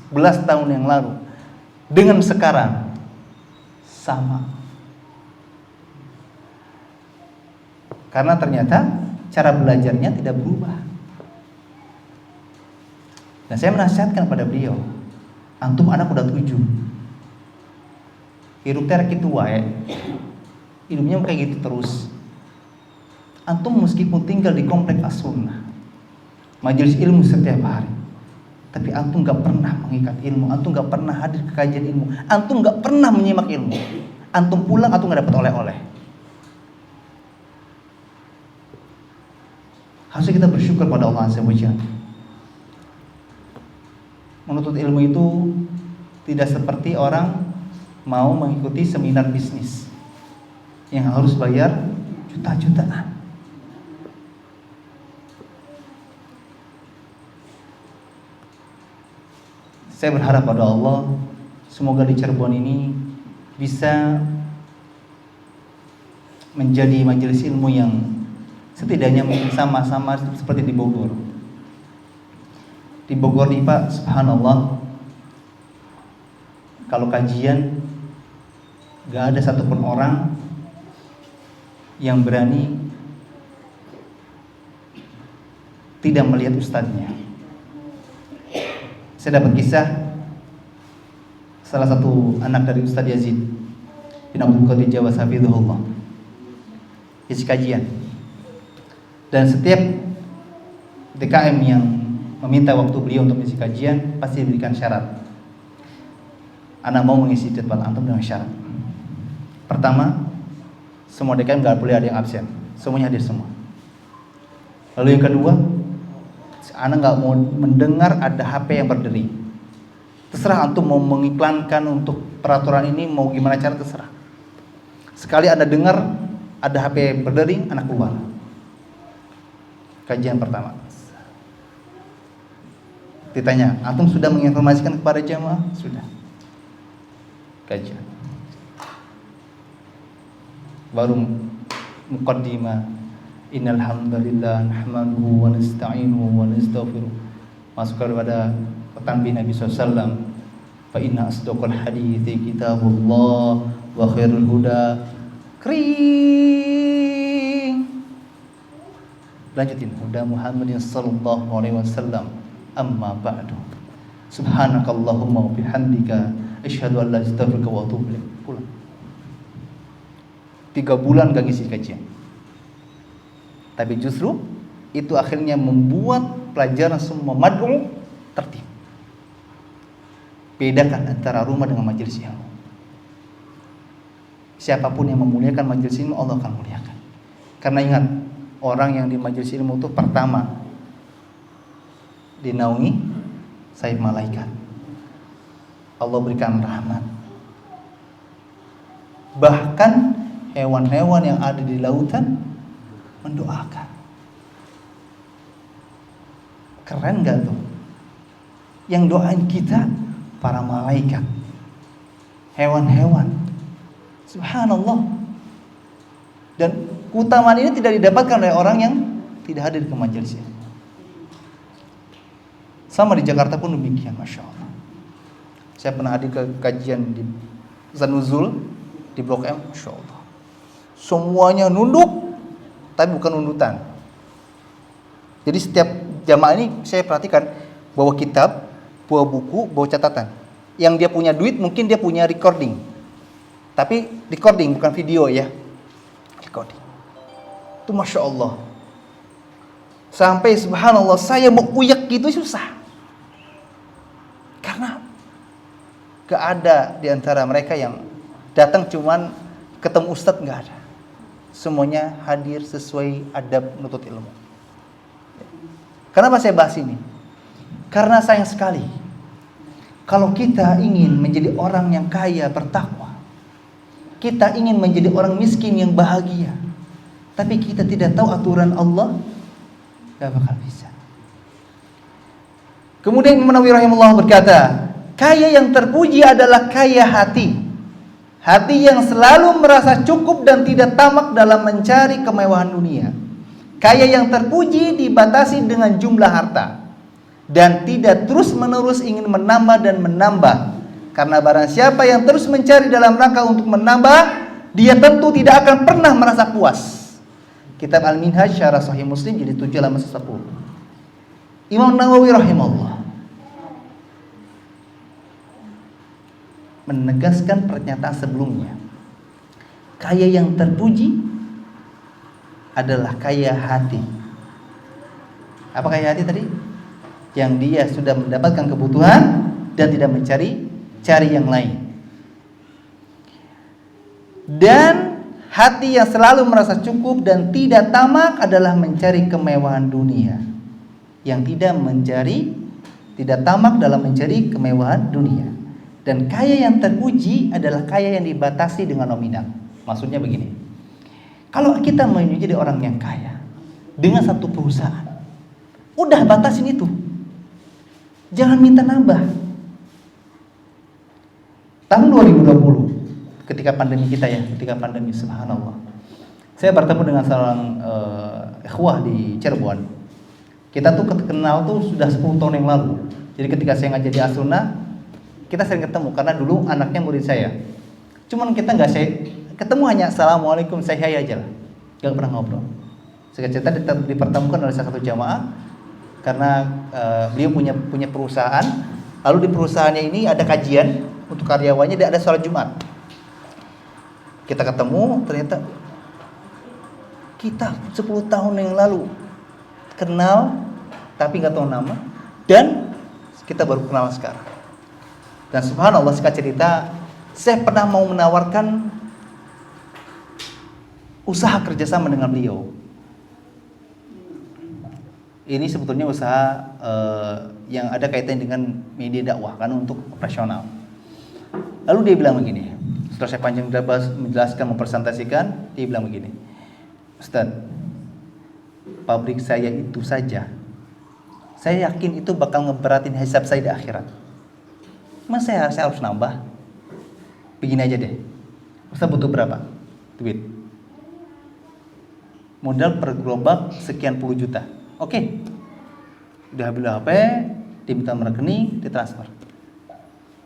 11 tahun yang lalu dengan sekarang sama. Karena ternyata cara belajarnya tidak berubah. Dan saya menasihatkan pada beliau, antum anak udah 7, hidup terek itu wae, hidupnya kayak gitu terus. Antum meskipun tinggal di komplek As-Sunnah, majelis ilmu setiap hari, tapi antum gak pernah mengikat ilmu, antum gak pernah hadir ke kajian ilmu, antum gak pernah menyimak ilmu, antum pulang antum gak dapat oleh-oleh. Harusnya kita bersyukur pada Allah Azza wa Jalla. Menuntut ilmu itu tidak seperti orang mau mengikuti seminar bisnis yang harus bayar juta-jutaan. Saya berharap pada Allah, semoga di Cirebon ini bisa menjadi majelis ilmu yang setidaknya mungkin sama-sama seperti di Bogor. Di Bogor nih Pak, subhanallah, kalau kajian gak ada satupun orang yang berani tidak melihat ustadznya. Saya dapat kisah salah satu anak dari Ustadz Yazid bin Abdul Qadir Jawas hafizahullah, isi kajian. Dan setiap DKM yang meminta waktu beliau untuk mengisi kajian pasti diberikan syarat. Anak mau mengisi jadwal antum dengan syarat. Pertama, semua DKM gak boleh ada yang absen, semuanya hadir semua. Lalu yang kedua, anak gak mau mendengar ada HP yang berdering. Terserah antum mau mengiklankan untuk peraturan ini mau gimana cara, terserah. Sekali Anda dengar ada HP berdering, anak keluar. Kajian pertama. Ditanya, antum sudah menginformasikan kepada jamaah? Sudah. Kajian. Baru muqaddimah. Innal hamdalillah nahmaduhu wa nasta'inuhu wa nastaghfiruh. Masuk kepada tanbih Nabi SAW. Fa inna asdaqal hadithi kitabullah wa khairul huda kering. Lanjutin, huda Muhammadin sallallahu alaihi wasallam. Amma ba'du. Subhanakallahumma wa bihamdika asyhadu an la ilaha illa anta wa atubu ilaik. Pulang. 3 bulan gak ngisi kajian. Tapi justru itu akhirnya membuat pelajaran semua mad'u tertib. Bedakan antara rumah dengan majelis ilmu. Siapapun yang memuliakan majelis ilmu, Allah akan muliakan. Karena ingat, orang yang di majelis ilmu itu pertama dinaungi sayap malaikat. Allah berikan rahmat. Bahkan hewan-hewan yang ada di lautan mendoakan. Keren gak tuh? Yang doain kita para malaikat, hewan-hewan. Subhanallah. Dan keutamaan ini tidak didapatkan oleh orang yang tidak hadir ke majelis ini. Sama di Jakarta pun demikian, Masya Allah. Saya pernah hadir ke kajian di Zanuzul di Blok M, Masya Allah. Semuanya nunduk, tapi bukan nundutan. Jadi setiap jamaah ini saya perhatikan bawa kitab, bawa buku, bawa catatan. yang dia punya duit mungkin dia punya recording. Tapi recording bukan video ya. Recording. Itu Masya Allah. Sampai subhanallah saya mau uyak gitu susah. Karena gak ada di antara mereka yang datang cuman ketemu ustadz, gak ada. Semuanya hadir sesuai adab menuntut ilmu. Kenapa saya bahas ini? Karena sayang sekali kalau kita ingin menjadi orang yang kaya bertakwa, kita ingin menjadi orang miskin yang bahagia, tapi kita tidak tahu aturan Allah, gak bakal bisa. Kemudian Imam Nawawi rahimahullah berkata, kaya yang terpuji adalah kaya hati. Hati yang selalu merasa cukup dan tidak tamak dalam mencari kemewahan dunia. Kaya yang terpuji dibatasi dengan jumlah harta dan tidak terus-menerus ingin menambah dan menambah. Karena barang siapa yang terus mencari dalam rangka untuk menambah, dia tentu tidak akan pernah merasa puas. Kitab Al-Minhaj Syarah Sahih Muslim jilid 7 halaman 10. Imam Nawawi rahimahullah menegaskan pernyataan sebelumnya. Kaya yang terpuji adalah kaya hati. Apa kaya hati tadi? Yang dia sudah mendapatkan kebutuhan dan tidak mencari yang lain. Dan hati yang selalu merasa cukup dan tidak tamak adalah mencari kemewahan dunia. Yang tidak tamak dalam mencari kemewahan dunia. Dan kaya yang terpuji adalah kaya yang dibatasi dengan nominal. Maksudnya begini, kalau kita mau menjadi orang yang kaya dengan satu perusahaan, udah batasin itu, jangan minta nambah. Tahun 2020 ketika pandemi subhanallah, saya bertemu dengan seorang ikhwah di Cirebon. Kita tuh kenal tuh sudah 10 tahun yang lalu. Jadi ketika saya ngajar di As-Sunnah, kita sering ketemu karena dulu anaknya murid saya. Cuman kita ketemu hanya assalamualaikum saya aja lah, gak pernah ngobrol. Singkat cerita dipertemukan oleh salah satu jamaah karena beliau punya perusahaan. Lalu di perusahaannya ini ada kajian untuk karyawannya, dia ada sholat Jumat. Kita ketemu, ternyata kita 10 tahun yang lalu kenal tapi gak tahu nama, dan kita baru kenal sekarang. Dan subhanallah, singkat cerita, saya pernah mau menawarkan usaha kerjasama dengan beliau. Ini sebetulnya usaha yang ada kaitan dengan media dakwah kan, untuk operasional. Lalu dia bilang begini, setelah saya panjang menjelaskan, mempresentasikan, dia bilang begini, Ustaz, pabrik saya itu saja, saya yakin itu bakal ngeberatin hisab saya di akhirat. Mas saya harus nambah. Begini aja deh, Ustaz butuh berapa duit? Modal per gerobak sekian puluh juta. Oke. Udah beli HP, diminta rekening, ditransfer.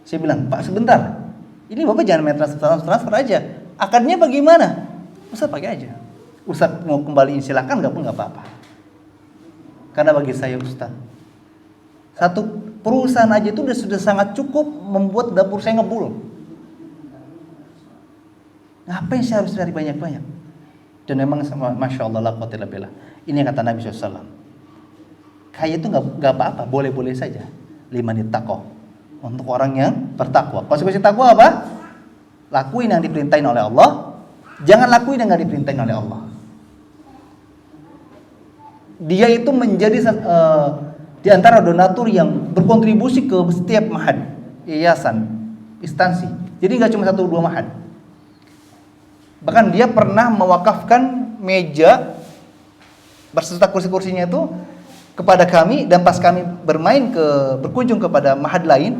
Saya bilang, Pak sebentar, ini Bapak jangan main transfer aja. Akarnya bagaimana? Ustaz pakai aja. Ustaz mau kembaliin silakan, nggak apa-apa. Karena bagi saya Ustaz, satu perusahaan aja itu sudah sangat cukup membuat dapur saya ngebul. Ngapain saya harus cari banyak-banyak? Dan memang Masya Allah, la quwwata illa billah. Ini yang kata Nabi SAW. Kaya itu nggak apa-apa, boleh-boleh saja. Limanit taqwa, untuk orang yang bertakwa. Konsekuensi takwa apa? Lakuin yang diperintahin oleh Allah, jangan lakuin yang nggak diperintahin oleh Allah. Dia itu menjadi di antara donatur yang berkontribusi ke setiap mahad, yayasan, instansi. Jadi nggak cuma 1-2 mahad. Bahkan dia pernah mewakafkan meja berserta kursi-kursinya itu kepada kami, dan pas kami berkunjung kepada mahad lain,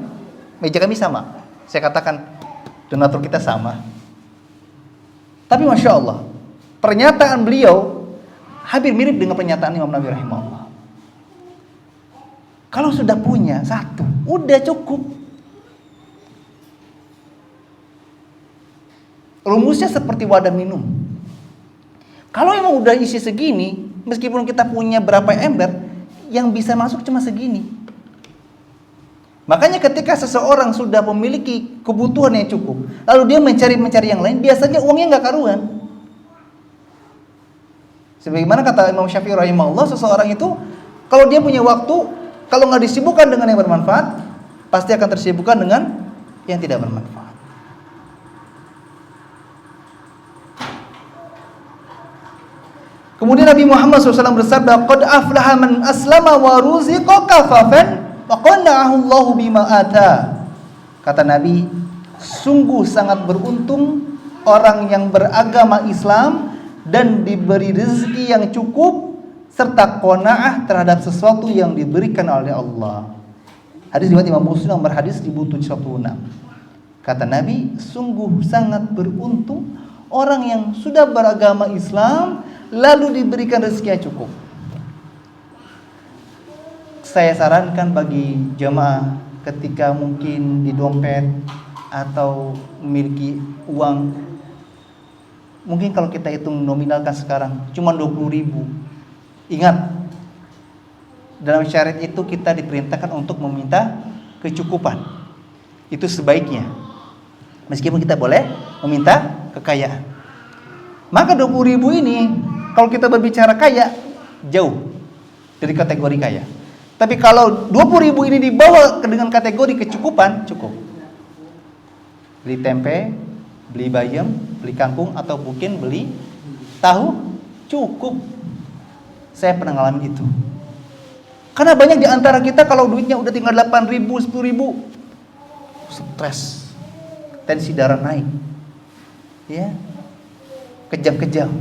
meja kami sama. Saya katakan donatur kita sama. Tapi Masya Allah, pernyataan beliau hampir mirip dengan pernyataan Imam Nawawi rahimahullah. Kalau sudah punya satu, udah cukup. Rumusnya seperti wadah minum. Kalau emang udah isi segini, meskipun kita punya berapa ember, yang bisa masuk cuma segini. Makanya ketika seseorang sudah memiliki kebutuhan yang cukup, lalu dia mencari yang lain, biasanya uangnya nggak karuan. Sebagaimana kata Imam Syafi'i rahimahullah, seseorang itu kalau dia punya waktu, kalau nggak disibukkan dengan yang bermanfaat, pasti akan tersibukkan dengan yang tidak bermanfaat. Kemudian Nabi Muhammad SAW bersabda, "Qad aflaha man aslama wa ruziqa kafafan wa qanna'ahu Allahu bima ata." Kata Nabi, sungguh sangat beruntung orang yang beragama Islam dan diberi rezeki yang cukup serta qanaah terhadap sesuatu yang diberikan oleh Allah. Hadis riwayat Imam Muslim nomor hadis 1716. Kata Nabi, sungguh sangat beruntung orang yang sudah beragama Islam lalu diberikan rezeki yang cukup. Saya sarankan bagi jemaah ketika mungkin di dompet atau memiliki uang, mungkin kalau kita hitung nominalkan sekarang cuma 20.000. Ingat, dalam syariat itu kita diperintahkan untuk meminta kecukupan. Itu sebaiknya. Meskipun kita boleh meminta kekayaan. Maka 20.000 ini kalau kita berbicara kaya, jauh dari kategori kaya. Tapi kalau 20.000 ini dibawa dengan kategori kecukupan, cukup. Beli tempe, beli bayam, beli kangkung, atau mungkin beli tahu, cukup. Saya pernah ngalamin itu. Karena banyak di antara kita kalau duitnya udah tinggal 8.000, 10.000, stres, tensi darah naik, ya, kejang-kejang.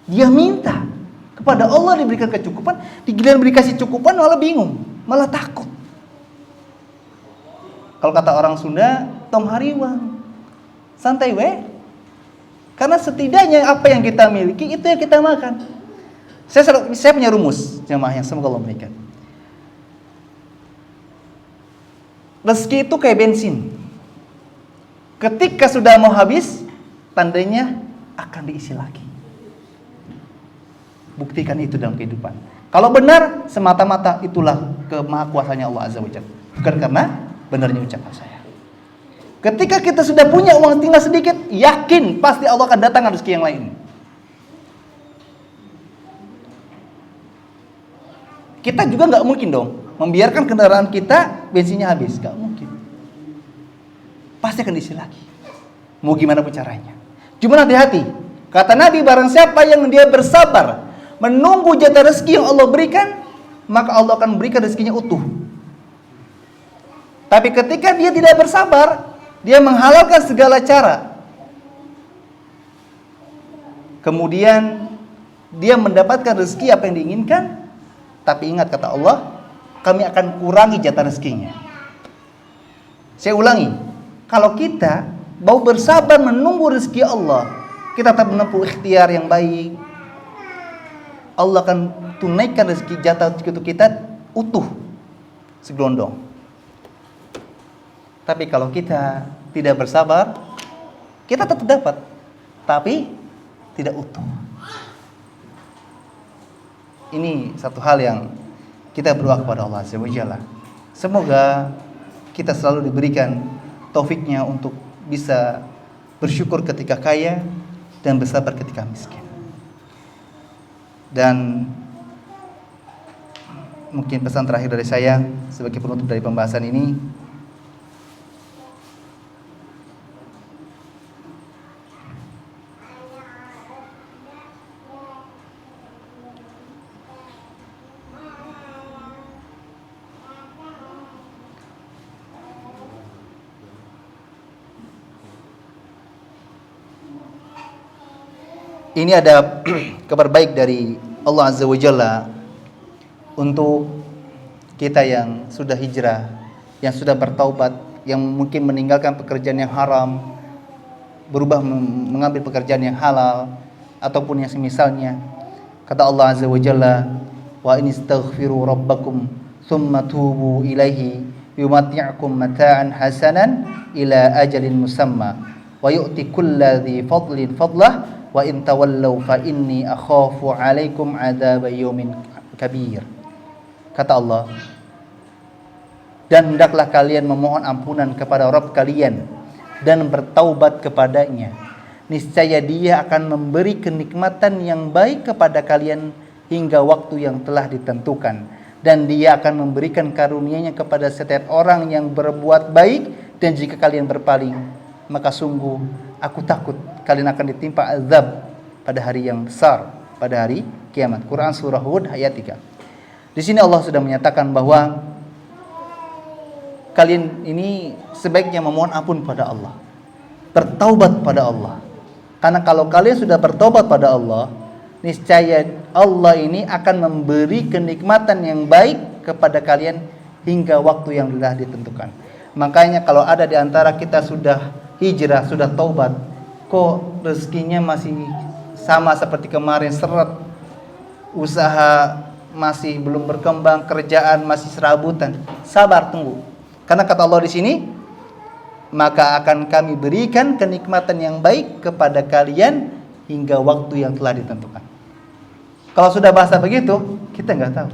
Dia minta kepada Allah diberikan kecukupan, digiliran dikasih cukupan malah bingung, malah takut. Kalau kata orang Sunda, tong hariwang, santai we. Karena setidaknya apa yang kita miliki itu yang kita makan. Saya punya rumus jemaah yang semoga Allah berikan. Rezeki itu kayak bensin. Ketika sudah mau habis, tandanya akan diisi lagi. Buktikan itu dalam kehidupan. Kalau benar, semata-mata itulah kemahakuasanya Allah Azza wa Jalla. Bukan karena benarnya ucapan saya. Ketika kita sudah punya uang tinggal sedikit, yakin pasti Allah akan datangkan rezeki yang lain. Kita juga nggak mungkin dong membiarkan kendaraan kita bensinnya habis, nggak mungkin. Pasti akan diisi lagi. Mau gimana pun caranya. Cuma hati-hati. Kata Nabi, barang siapa yang dia bersabar menunggu jatah rezeki yang Allah berikan, maka Allah akan berikan rezekinya utuh. Tapi ketika dia tidak bersabar, dia menghalalkan segala cara, kemudian dia mendapatkan rezeki apa yang diinginkan, tapi ingat kata Allah, kami akan kurangi jatah rezekinya. Saya ulangi, kalau kita mau bersabar menunggu rezeki Allah, kita tetap menempuh ikhtiar yang baik, Allah akan tunaikan rezeki jatah itu kita utuh, segelondong. Tapi kalau kita tidak bersabar, kita tetap dapat, tapi tidak utuh. Ini satu hal yang kita berdoa kepada Allah Azza wa Jalla. Semoga kita selalu diberikan taufiknya untuk bisa bersyukur ketika kaya dan bersabar ketika miskin. Dan mungkin pesan terakhir dari saya sebagai penutup dari pembahasan ini, ini ada kabar baik dari Allah Azza wa Jalla untuk kita yang sudah hijrah, yang sudah bertaubat, yang mungkin meninggalkan pekerjaan yang haram, berubah mengambil pekerjaan yang halal ataupun yang semisalnya. Kata Allah Azza wa Jalla, wa in istaghfiru rabbakum thumma tubu ilaihi yumati'kum mata'an hasanan ila ajalin musamma wa yu'ti kulladzi fadlin fadlah wa in tawallaw fa inni akhafu 'alaikum 'adzaba yaumin kabir. Kata Allah, dan hendaklah kalian memohon ampunan kepada Rabb kalian dan bertaubat kepadanya. Niscaya Dia akan memberi kenikmatan yang baik kepada kalian hingga waktu yang telah ditentukan, dan Dia akan memberikan karunia-Nya kepada setiap orang yang berbuat baik. Dan jika kalian berpaling, maka sungguh aku takut kalian akan ditimpa azab pada hari yang besar, pada hari kiamat. Quran surah Hud ayat 3. Di sini Allah sudah menyatakan bahwa kalian ini sebaiknya memohon ampun pada Allah, bertaubat pada Allah. Karena kalau kalian sudah bertaubat pada Allah, niscaya Allah ini akan memberi kenikmatan yang baik kepada kalian hingga waktu yang telah ditentukan. Makanya kalau ada di antara kita sudah hijrah, sudah taubat, kok rezekinya masih sama seperti kemarin, seret, usaha masih belum berkembang, kerjaan masih serabutan, sabar, tunggu. Karena kata Allah di sini, maka akan kami berikan kenikmatan yang baik kepada kalian hingga waktu yang telah ditentukan. Kalau sudah bahasa begitu, kita nggak tahu.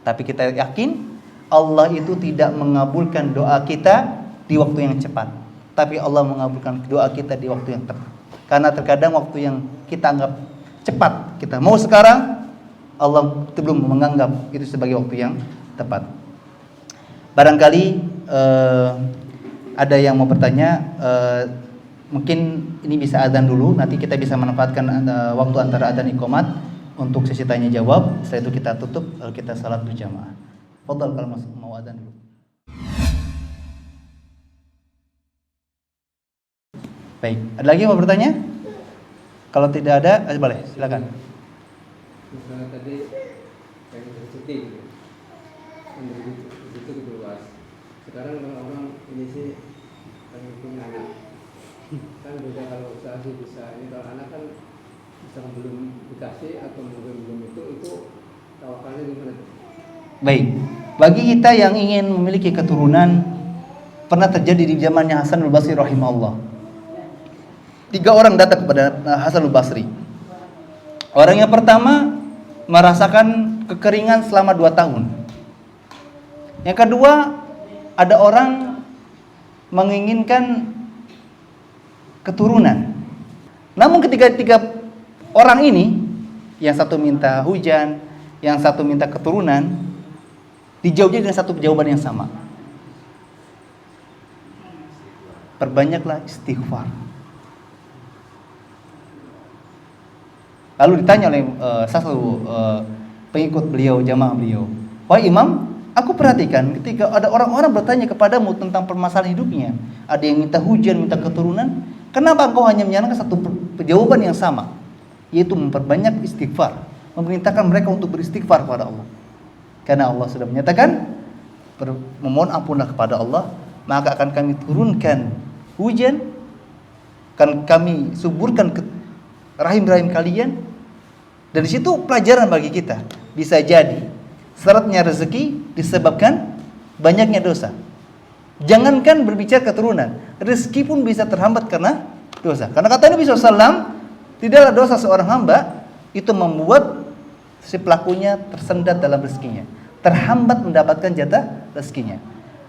Tapi kita yakin Allah itu tidak mengabulkan doa kita di waktu yang cepat, tapi Allah mengabulkan doa kita di waktu yang tepat. Karena terkadang waktu yang kita anggap cepat, kita mau sekarang, Allah belum menganggap itu sebagai waktu yang tepat. Barangkali ada yang mau bertanya, mungkin ini bisa azan dulu, nanti kita bisa manfaatkan waktu antara azan iqamat untuk sesi tanya jawab. Setelah itu kita tutup, lalu kita salat berjamaah. Fadhal kalau mau azan dulu. Baik, ada lagi yang mau bertanya? Kalau tidak ada, boleh, silakan. Misalnya tadi pengen bercuti gitu, itu luas. Sekarang orang ini sih pengen punya anak, kan beda kalau usaha sih bisa. Ini kalau anak kan misalnya belum dikasih atau mungkin belum itu tawakalnya gimana? Baik, bagi kita yang ingin memiliki keturunan, pernah terjadi di zamannya Hasan al-Basri rahimahullah. 3 orang datang kepada Hasan al-Basri. Orang yang pertama merasakan kekeringan selama 2 tahun. Yang kedua, ada orang menginginkan keturunan. Namun ketika 3 orang ini, yang satu minta hujan, yang satu minta keturunan, dijawabnya dengan satu jawaban yang sama. Perbanyaklah istighfar. Lalu ditanya oleh satu pengikut beliau, jamaah beliau, "Wahai imam, aku perhatikan ketika ada orang-orang bertanya kepadamu tentang permasalahan hidupnya, ada yang minta hujan, minta keturunan, kenapa engkau hanya menyarankan satu jawaban yang sama, yaitu memperbanyak istighfar, memerintahkan mereka untuk beristighfar kepada Allah. Karena Allah sudah menyatakan, memohon ampunlah kepada Allah, maka akan kami turunkan hujan, akan kami suburkan ke rahim-rahim kalian." Dan di situ pelajaran bagi kita. Bisa jadi seretnya rezeki disebabkan banyaknya dosa. Jangankan berbicara keturunan, rezeki pun bisa terhambat karena dosa. Karena kata Nabi SAW, tidaklah dosa seorang hamba itu membuat si pelakunya tersendat dalam rezekinya, terhambat mendapatkan jatah rezekinya.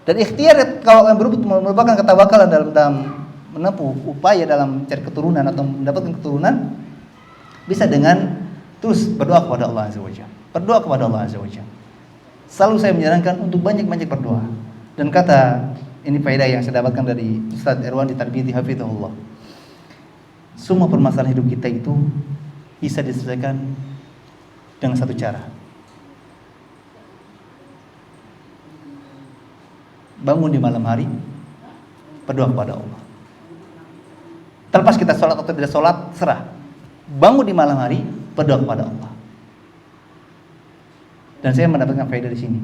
Dan ikhtiar kalau yang berebut merupakan ketawakalan dalam menempuh upaya dalam mencari keturunan atau mendapatkan keturunan, bisa dengan terus berdoa kepada Allah Azza wa Jalla. Berdoa kepada Allah Azza wa Jalla. Selalu saya menyarankan untuk banyak-banyak berdoa. Dan kata, ini faedah yang saya dapatkan dari Ustaz Irwan di Tarbiyati Hafizahullah, semua permasalahan hidup kita itu bisa diselesaikan dengan satu cara. Bangun di malam hari, berdoa kepada Allah. Terlepas kita sholat atau tidak sholat, serah. Bangun di malam hari, berdoa kepada Allah. Dan saya mendapatkan faedah di sini.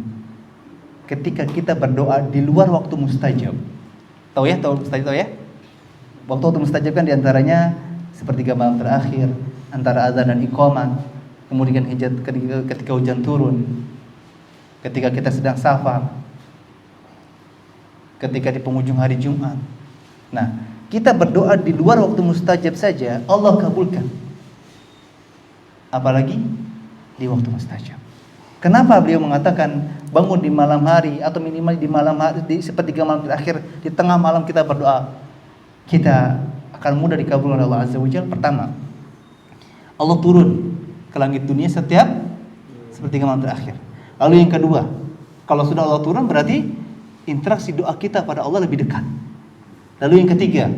Ketika kita berdoa di luar waktu mustajab, tahu mustajab tahu ya? Waktu mustajab kan diantaranya sepertiga malam terakhir, antara azan dan iqamah, kemudian ketika hujan turun, ketika kita sedang safar, ketika di penghujung hari Jumat. Nah, kita berdoa di luar waktu mustajab saja, Allah kabulkan. Apalagi di waktu mustajab. Kenapa beliau mengatakan bangun di malam hari atau minimal di malam hari di sepertiga malam terakhir, di tengah malam kita berdoa, kita akan mudah dikabulkan oleh Allah Azza wa Jalla. Pertama, Allah turun ke langit dunia setiap sepertiga malam terakhir. Lalu yang kedua, kalau sudah Allah turun berarti interaksi doa kita pada Allah lebih dekat. Lalu yang ketiga,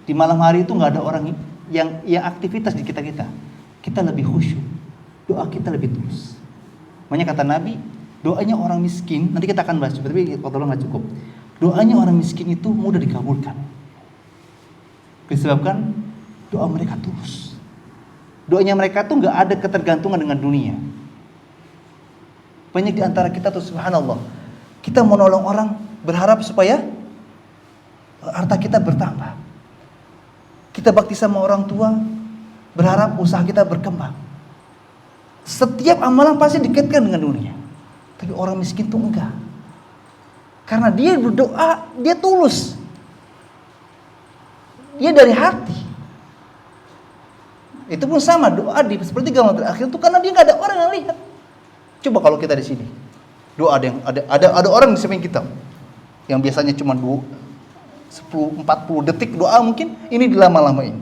di malam hari itu nggak ada orang yang aktivitas di kita lebih khusyuk, doa kita lebih tulus. Makanya kata Nabi, doanya orang miskin, nanti kita akan bahas, tapi kalau nggak cukup. Doanya orang miskin itu mudah dikabulkan. Disebabkan doa mereka tulus. Doanya mereka tuh nggak ada ketergantungan dengan dunia. Banyak di antara kita tuh subhanallah, kita mau nolong orang berharap supaya harta kita bertambah. Kita bakti sama orang tua berharap usaha kita berkembang. Setiap amalan pasti dikaitkan dengan dunia. Tapi orang miskin tuh enggak. Karena dia berdoa, dia tulus. Dia dari hati. Itu pun sama doa di sepertiga malam terakhir itu karena dia nggak ada orang yang lihat. Coba kalau kita di sini, doa ada orang di samping kita yang biasanya cuma 10-40 detik doa, mungkin ini dilama-lamain.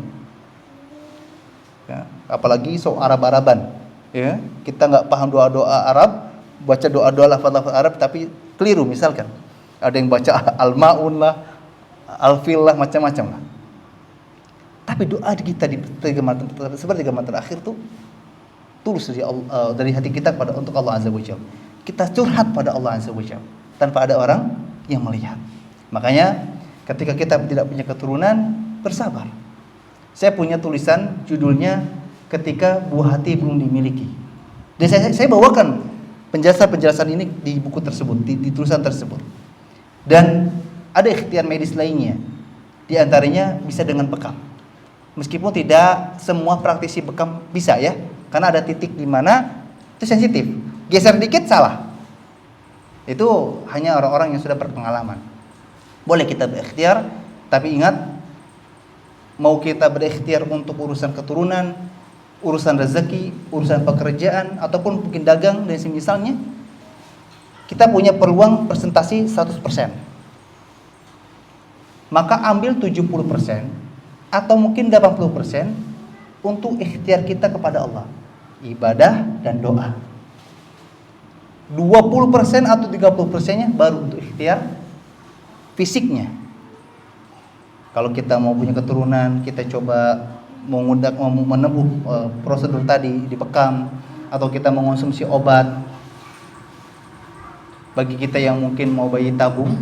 Ya, apalagi Arab-Araban. Ya, kita nggak paham doa-doa Arab, baca doa-doa lafaz-lafaz Arab tapi keliru misalkan. Ada yang baca al-maun lah, al-fil lah, macam-macam lah. Tapi doa kita di sepertiga malam terakhir tuh tulus dari hati kita untuk Allah Azza wa Jalla. Kita curhat pada Allah Azza wa Jalla tanpa ada orang yang melihat. Makanya ketika kita tidak punya keturunan, bersabar. Saya punya tulisan judulnya ketika buah hati belum dimiliki. Dan saya bawakan penjelasan ini di buku tersebut, di tulisan tersebut. Dan ada ikhtiar medis lainnya. Di antaranya bisa dengan bekam. Meskipun tidak semua praktisi bekam bisa ya, karena ada titik di mana itu sensitif. Geser dikit salah. Itu hanya orang-orang yang sudah berpengalaman. Boleh kita berikhtiar, tapi ingat, mau kita berikhtiar untuk urusan keturunan, urusan rezeki, urusan pekerjaan, ataupun mungkin dagang dan semisalnya, kita punya peluang presentasi 100%. Maka ambil 70% atau mungkin 80% untuk ikhtiar kita kepada Allah, ibadah dan doa. 20% atau 30%-nya baru untuk ikhtiar fisiknya. Kalau kita mau punya keturunan, kita coba menempuh prosedur tadi di bekam, atau kita mengonsumsi obat. Bagi kita yang mungkin mau bayi tabung,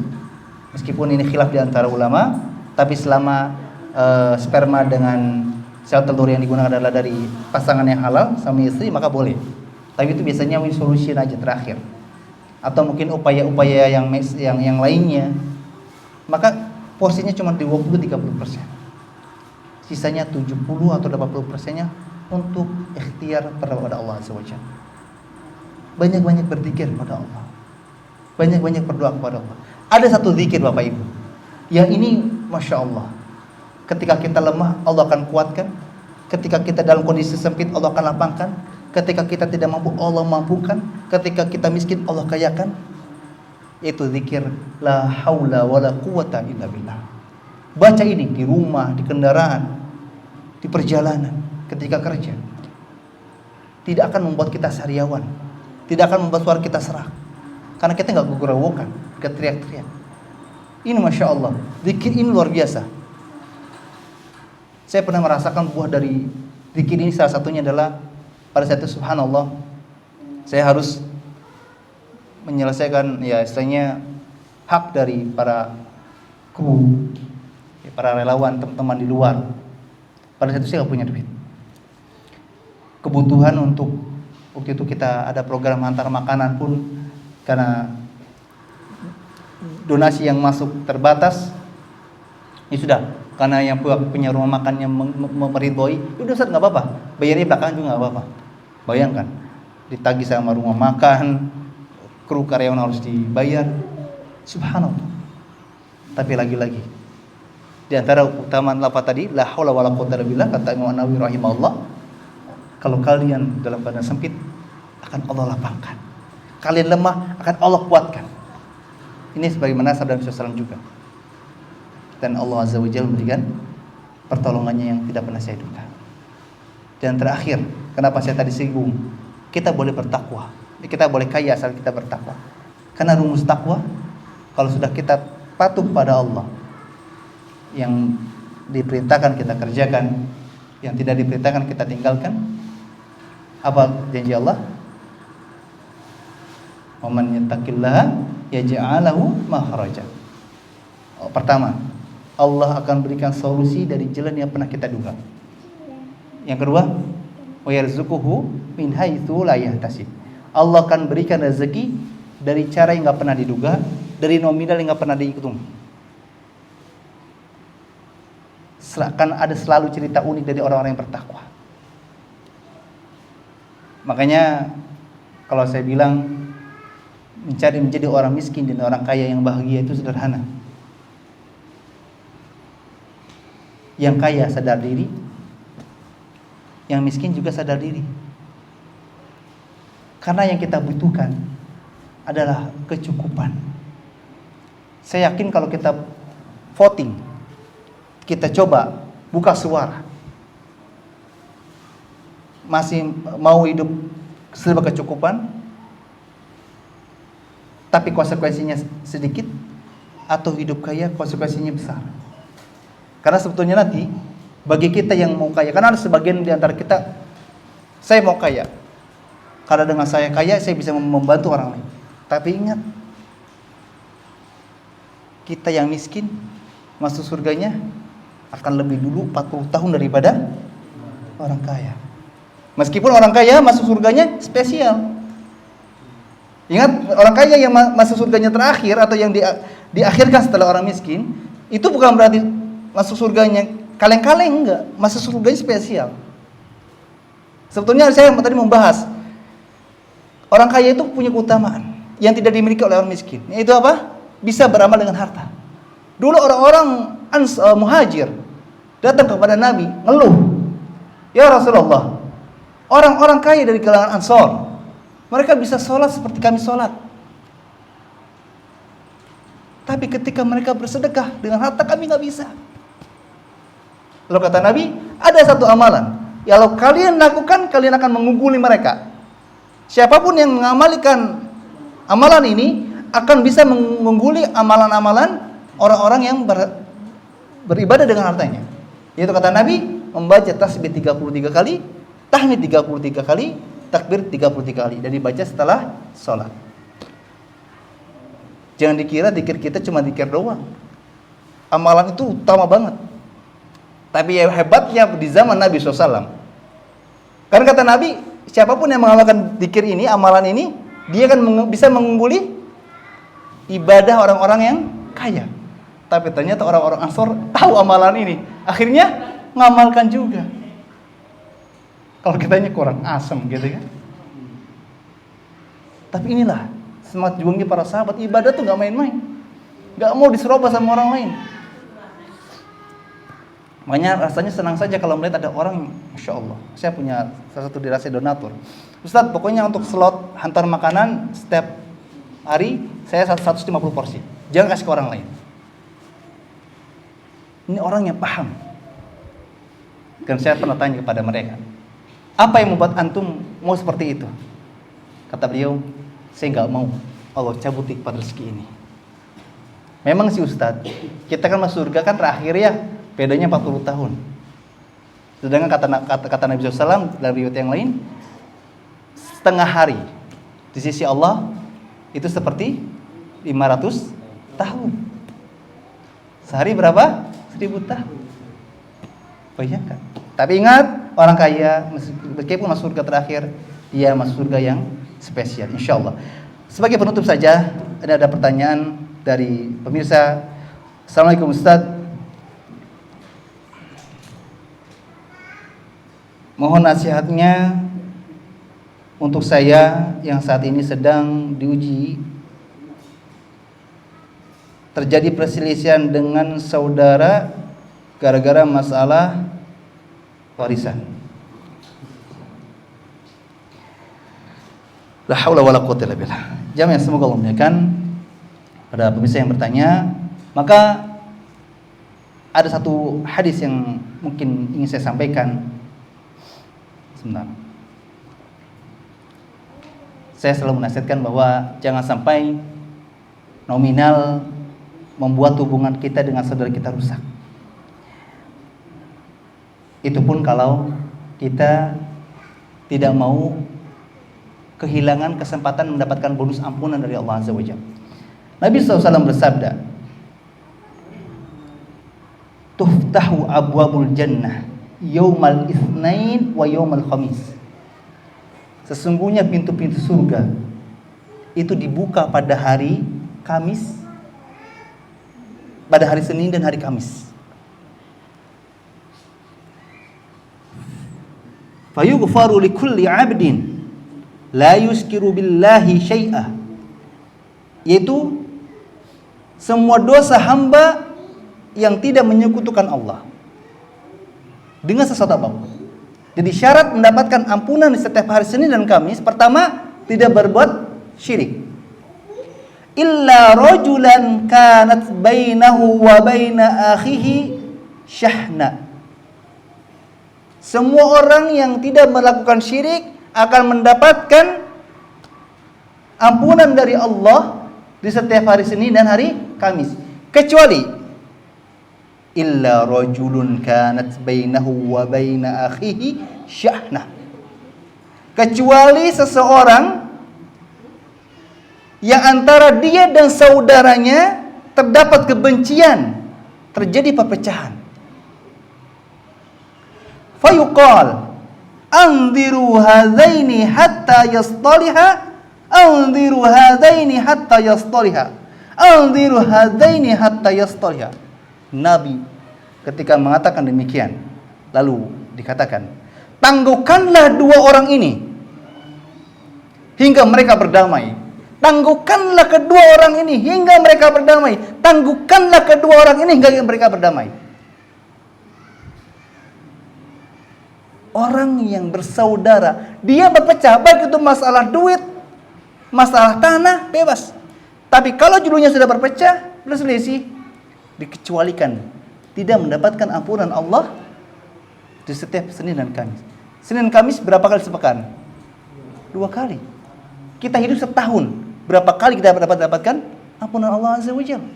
meskipun ini khilaf di antara ulama, tapi selama sperma dengan sel telur yang digunakan adalah dari pasangan yang halal suami istri, maka boleh. Tapi itu biasanya win solution aja terakhir. Atau mungkin upaya-upaya yang lainnya. Maka porsinya cuma 20-30%. Sisanya 70 atau 80%-nya untuk ikhtiar kepada Allah Azza wa Jalla. Banyak-banyak berzikir kepada Allah. Banyak-banyak berdoa kepada Allah. Ada satu zikir Bapak Ibu, yang ini Masya Allah, ketika kita lemah Allah akan kuatkan. Ketika kita dalam kondisi sempit Allah akan lapangkan. Ketika kita tidak mampu Allah mampukan. Ketika kita miskin Allah kayakan. Yaitu zikir la haula wala quwata illa billah. Baca ini di rumah, di kendaraan, di perjalanan, ketika kerja. Tidak akan membuat kita sariawan, tidak akan membuat suara kita serak, karena kita nggak gugur-guguran, nggak teriak-teriak. Ini Masya Allah, zikir ini luar biasa. Saya pernah merasakan buah dari zikir ini. Salah satunya adalah pada saat itu subhanallah, saya harus menyelesaikan ya istilahnya hak dari para kru, para relawan, teman-teman di luar. Pada saat itu saya nggak punya duit. Kebutuhan untuk waktu itu kita ada program antar makanan pun karena donasi yang masuk terbatas. Ya sudah, karena yang punya rumah makannya meridhoi, udah Ustaz nggak apa-apa, bayarnya belakangan juga nggak apa-apa. Bayangkan, ditagih sama rumah makan, kru karyawan harus dibayar. Subhanallah. Tapi lagi-lagi di antara keutamaan lafaz tadi la haula wala quwwata illa billah, kata Imam Nawawi rahimahullah, kalau kalian dalam keadaan sempit akan Allah lapangkan. kalian lemah akan Allah kuatkan. Ini sebagaimana sabda Nabi SAW juga. Dan Allah Azza wa Jalla memberikan pertolongannya yang tidak pernah saya duga. Dan terakhir, kenapa saya tadi singgung, kita boleh bertakwa, kita boleh kaya asal kita bertakwa. Karena rumus takwa, kalau sudah kita patuh pada Allah, yang diperintahkan kita kerjakan, yang tidak diperintahkan kita tinggalkan. Apa janji Allah? Wa man yattaqillaha yaj'al lahu makhraja. Pertama, Allah akan berikan solusi dari jalan yang pernah kita duga. Yang kedua, wa yarzuquhu min haitsu la yahtasib. Allah akan berikan rezeki dari cara yang enggak pernah diduga, dari nominal yang enggak pernah dihitung. Akan ada selalu cerita unik dari orang-orang yang bertakwa. Makanya kalau saya bilang mencari menjadi orang miskin dan orang kaya yang bahagia itu sederhana. Yang kaya sadar diri, yang miskin juga sadar diri. Karena yang kita butuhkan adalah kecukupan. Saya yakin kalau kita voting, kita coba buka suara, masih mau hidup serba kecukupan, tapi konsekuensinya sedikit, atau hidup kaya konsekuensinya besar. Karena sebetulnya nanti bagi kita yang mau kaya, karena ada sebagian di antara kita, saya mau kaya, karena dengan saya kaya saya bisa membantu orang lain. Tapi ingat, kita yang miskin masuk surganya akan lebih dulu 40 tahun daripada orang kaya. Meskipun orang kaya masuk surganya spesial. Ingat, orang kaya yang masuk surganya terakhir atau yang diakhirkan setelah orang miskin, itu bukan berarti masuk surganya kaleng-kaleng, enggak. Masuk surganya spesial. Sebetulnya saya tadi membahas orang kaya itu punya keutamaan yang tidak dimiliki oleh orang miskin. Yaitu apa? Bisa beramal dengan harta. Dulu orang-orang muhajir datang kepada Nabi ngeluh, "Ya Rasulullah, orang-orang kaya dari kalangan Ansor, mereka bisa sholat seperti kami sholat. Tapi ketika mereka bersedekah dengan harta kami nggak bisa." Lalu kata Nabi, ada satu amalan, kalau kalian lakukan, kalian akan mengungguli mereka. Siapapun yang mengamalkan amalan ini akan bisa mengungguli amalan-amalan orang-orang yang beribadah dengan hartanya. Yaitu kata Nabi, membaca tasbih 33 kali, tahmid 33 kali, takbir 33 kali, dan dibaca setelah sholat. Jangan dikira zikir kita cuma zikir doang. Amalan itu utama banget. Tapi ya hebatnya di zaman Nabi SAW. Karena kata Nabi, siapapun yang mengamalkan zikir ini, amalan ini, dia akan bisa mengungguli ibadah orang-orang yang kaya. Tapi ternyata orang-orang Ansor tahu amalan ini, akhirnya ngamalkan juga. Kalau kitanya kurang asem gitu kan. Tapi inilah semangat juangnya para sahabat. Ibadah tuh gak main-main, gak mau diserobah sama orang lain. Makanya rasanya senang saja kalau melihat ada orang, Masya Allah, saya punya salah satu dirasa donatur. Ustadz, pokoknya untuk slot hantar makanan setiap hari saya 150 porsi, jangan kasih ke orang lain. Ini orang yang paham. Dan saya pernah tanya kepada mereka, apa yang membuat antum mau seperti itu? Kata beliau, saya nggak mau Allah cabut nikmat rezeki ini. Memang sih Ustadz, kita kan masuk surga kan terakhir ya, bedanya 40 tahun. Sedangkan kata Nabi SAW dalam riwayat yang lain, setengah hari di sisi Allah itu seperti 500 tahun. Sehari berapa? 1000 tahun. Bayangkan. Tapi ingat, orang kaya meskipun masuk surga terakhir, dia masuk surga yang spesial, insya Allah. Sebagai penutup saja, ada pertanyaan dari pemirsa. Assalamualaikum Ustadz, mohon nasihatnya untuk saya yang saat ini sedang diuji, terjadi perselisihan dengan saudara gara-gara masalah warisan. La haula wala quwwata illa billah. Jamaah yang semoga Allah muliakan, pada pemirsa yang bertanya, maka ada satu hadis yang mungkin ingin saya sampaikan. Sebentar. Saya selalu menasihatkan bahwa jangan sampai nominal membuat hubungan kita dengan saudara kita rusak. Itu pun kalau kita tidak mau kehilangan kesempatan mendapatkan bonus ampunan dari Allah Azza wa Jalla. Nabi SAW bersabda, "Tuftahu abwabul jannah yaumal itsnain wa yaumal khamis." Sesungguhnya pintu-pintu surga itu dibuka pada hari Kamis, pada hari Senin dan hari Kamis. Fayughfaru likulli 'abdin la yuskiru billahi syai'ah, yaitu semua dosa hamba yang tidak menyekutukan Allah dengan sesuatu apapun. Jadi syarat mendapatkan ampunan di setiap hari Senin dan Kamis, pertama, tidak berbuat syirik. Illa rajulan kanat bainahu wa baina akhihi syahna. Semua orang yang tidak melakukan syirik akan mendapatkan ampunan dari Allah di setiap hari Senin dan hari Kamis, kecuali illa rajulun kanat bainahu wa baina akhihi syahna, kecuali seseorang yang antara dia dan saudaranya terdapat kebencian, terjadi perpecahan. Fayuqal anziru hadaini hatta yastaliha, anziru hadaini hatta yastaliha, anziru hadaini hatta yastaliha. Nabi ketika mengatakan demikian, lalu dikatakan, tangguhkanlah dua orang ini hingga mereka berdamai. Tangguhkanlah kedua orang ini hingga mereka berdamai. Tangguhkanlah kedua orang ini hingga mereka berdamai. Orang yang bersaudara, dia berpecah, baik itu masalah duit, masalah tanah, bebas. Tapi kalau judulnya sudah berpecah, berselisih, dikecualikan, tidak mendapatkan ampunan Allah di setiap Senin dan Kamis. Senin Kamis berapa kali sepekan? 2 kali. Kita hidup setahun, berapa kali kita dapatkan ampunan Allah Azza wa Jalla?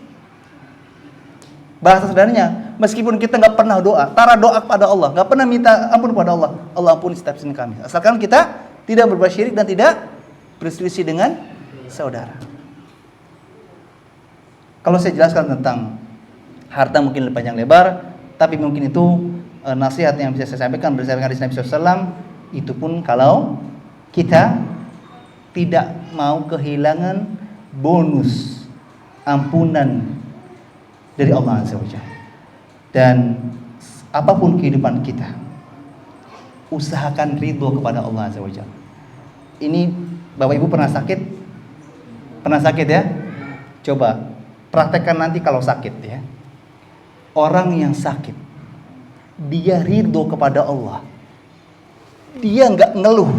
Bahasa sederhananya, meskipun kita nggak pernah doa, tara doa kepada Allah, nggak pernah minta ampun kepada Allah, Allah ampuni setiap Senin Kamis. Asalkan kita tidak berbuat syirik dan tidak berselisih dengan saudara. Kalau saya jelaskan tentang harta mungkin lebih panjang lebar, tapi mungkin itu nasihat yang bisa saya sampaikan berdasarkan hadis Nabi SAW. Itu pun kalau kita tidak mau kehilangan bonus ampunan dari Allah Azza wa Jalla. Dan apapun kehidupan kita, usahakan ridho kepada Allah Azza wa Jalla. Ini Bapak Ibu pernah sakit? Pernah sakit ya? Coba praktekkan nanti kalau sakit ya. Orang yang sakit, dia ridho kepada Allah, dia nggak ngeluh,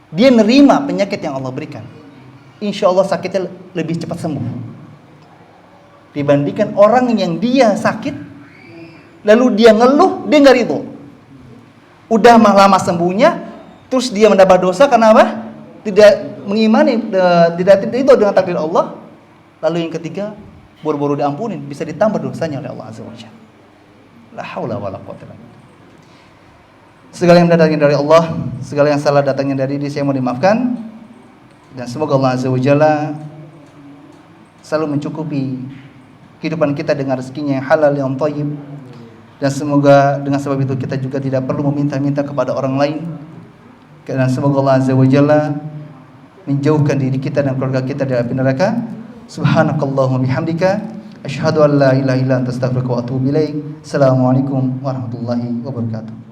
dia nerima penyakit yang Allah berikan, insya Allah sakitnya lebih cepat sembuh dibandingkan orang yang dia sakit lalu dia ngeluh, dia nggak ridho. Udah lama sembuhnya, terus dia mendapat dosa karena apa? Tidak mengimani, tidak ridho dengan takdir Allah. Lalu yang ketiga, boro-boro diampunin, bisa ditambah dosanya oleh Allah Azza wa Jalla. La haula wala quwwata illa billah. Segala yang datangnya dari Allah, segala yang salah datangnya dari diri saya mau dimaafkan. Dan semoga Allah Azza wa Jalla selalu mencukupi kehidupan kita dengan rezekinya yang halal, yang thayyib. Dan semoga dengan sebab itu kita juga tidak perlu meminta-minta kepada orang lain. Dan semoga Allah Azza wa Jalla menjauhkan diri kita dan keluarga kita dari api neraka. Subhanakallahumma bihamdika asyhadu an la ilaha illa anta astaghfiruka wa atubu ilaik. Assalamualaikum warahmatullahi wabarakatuh.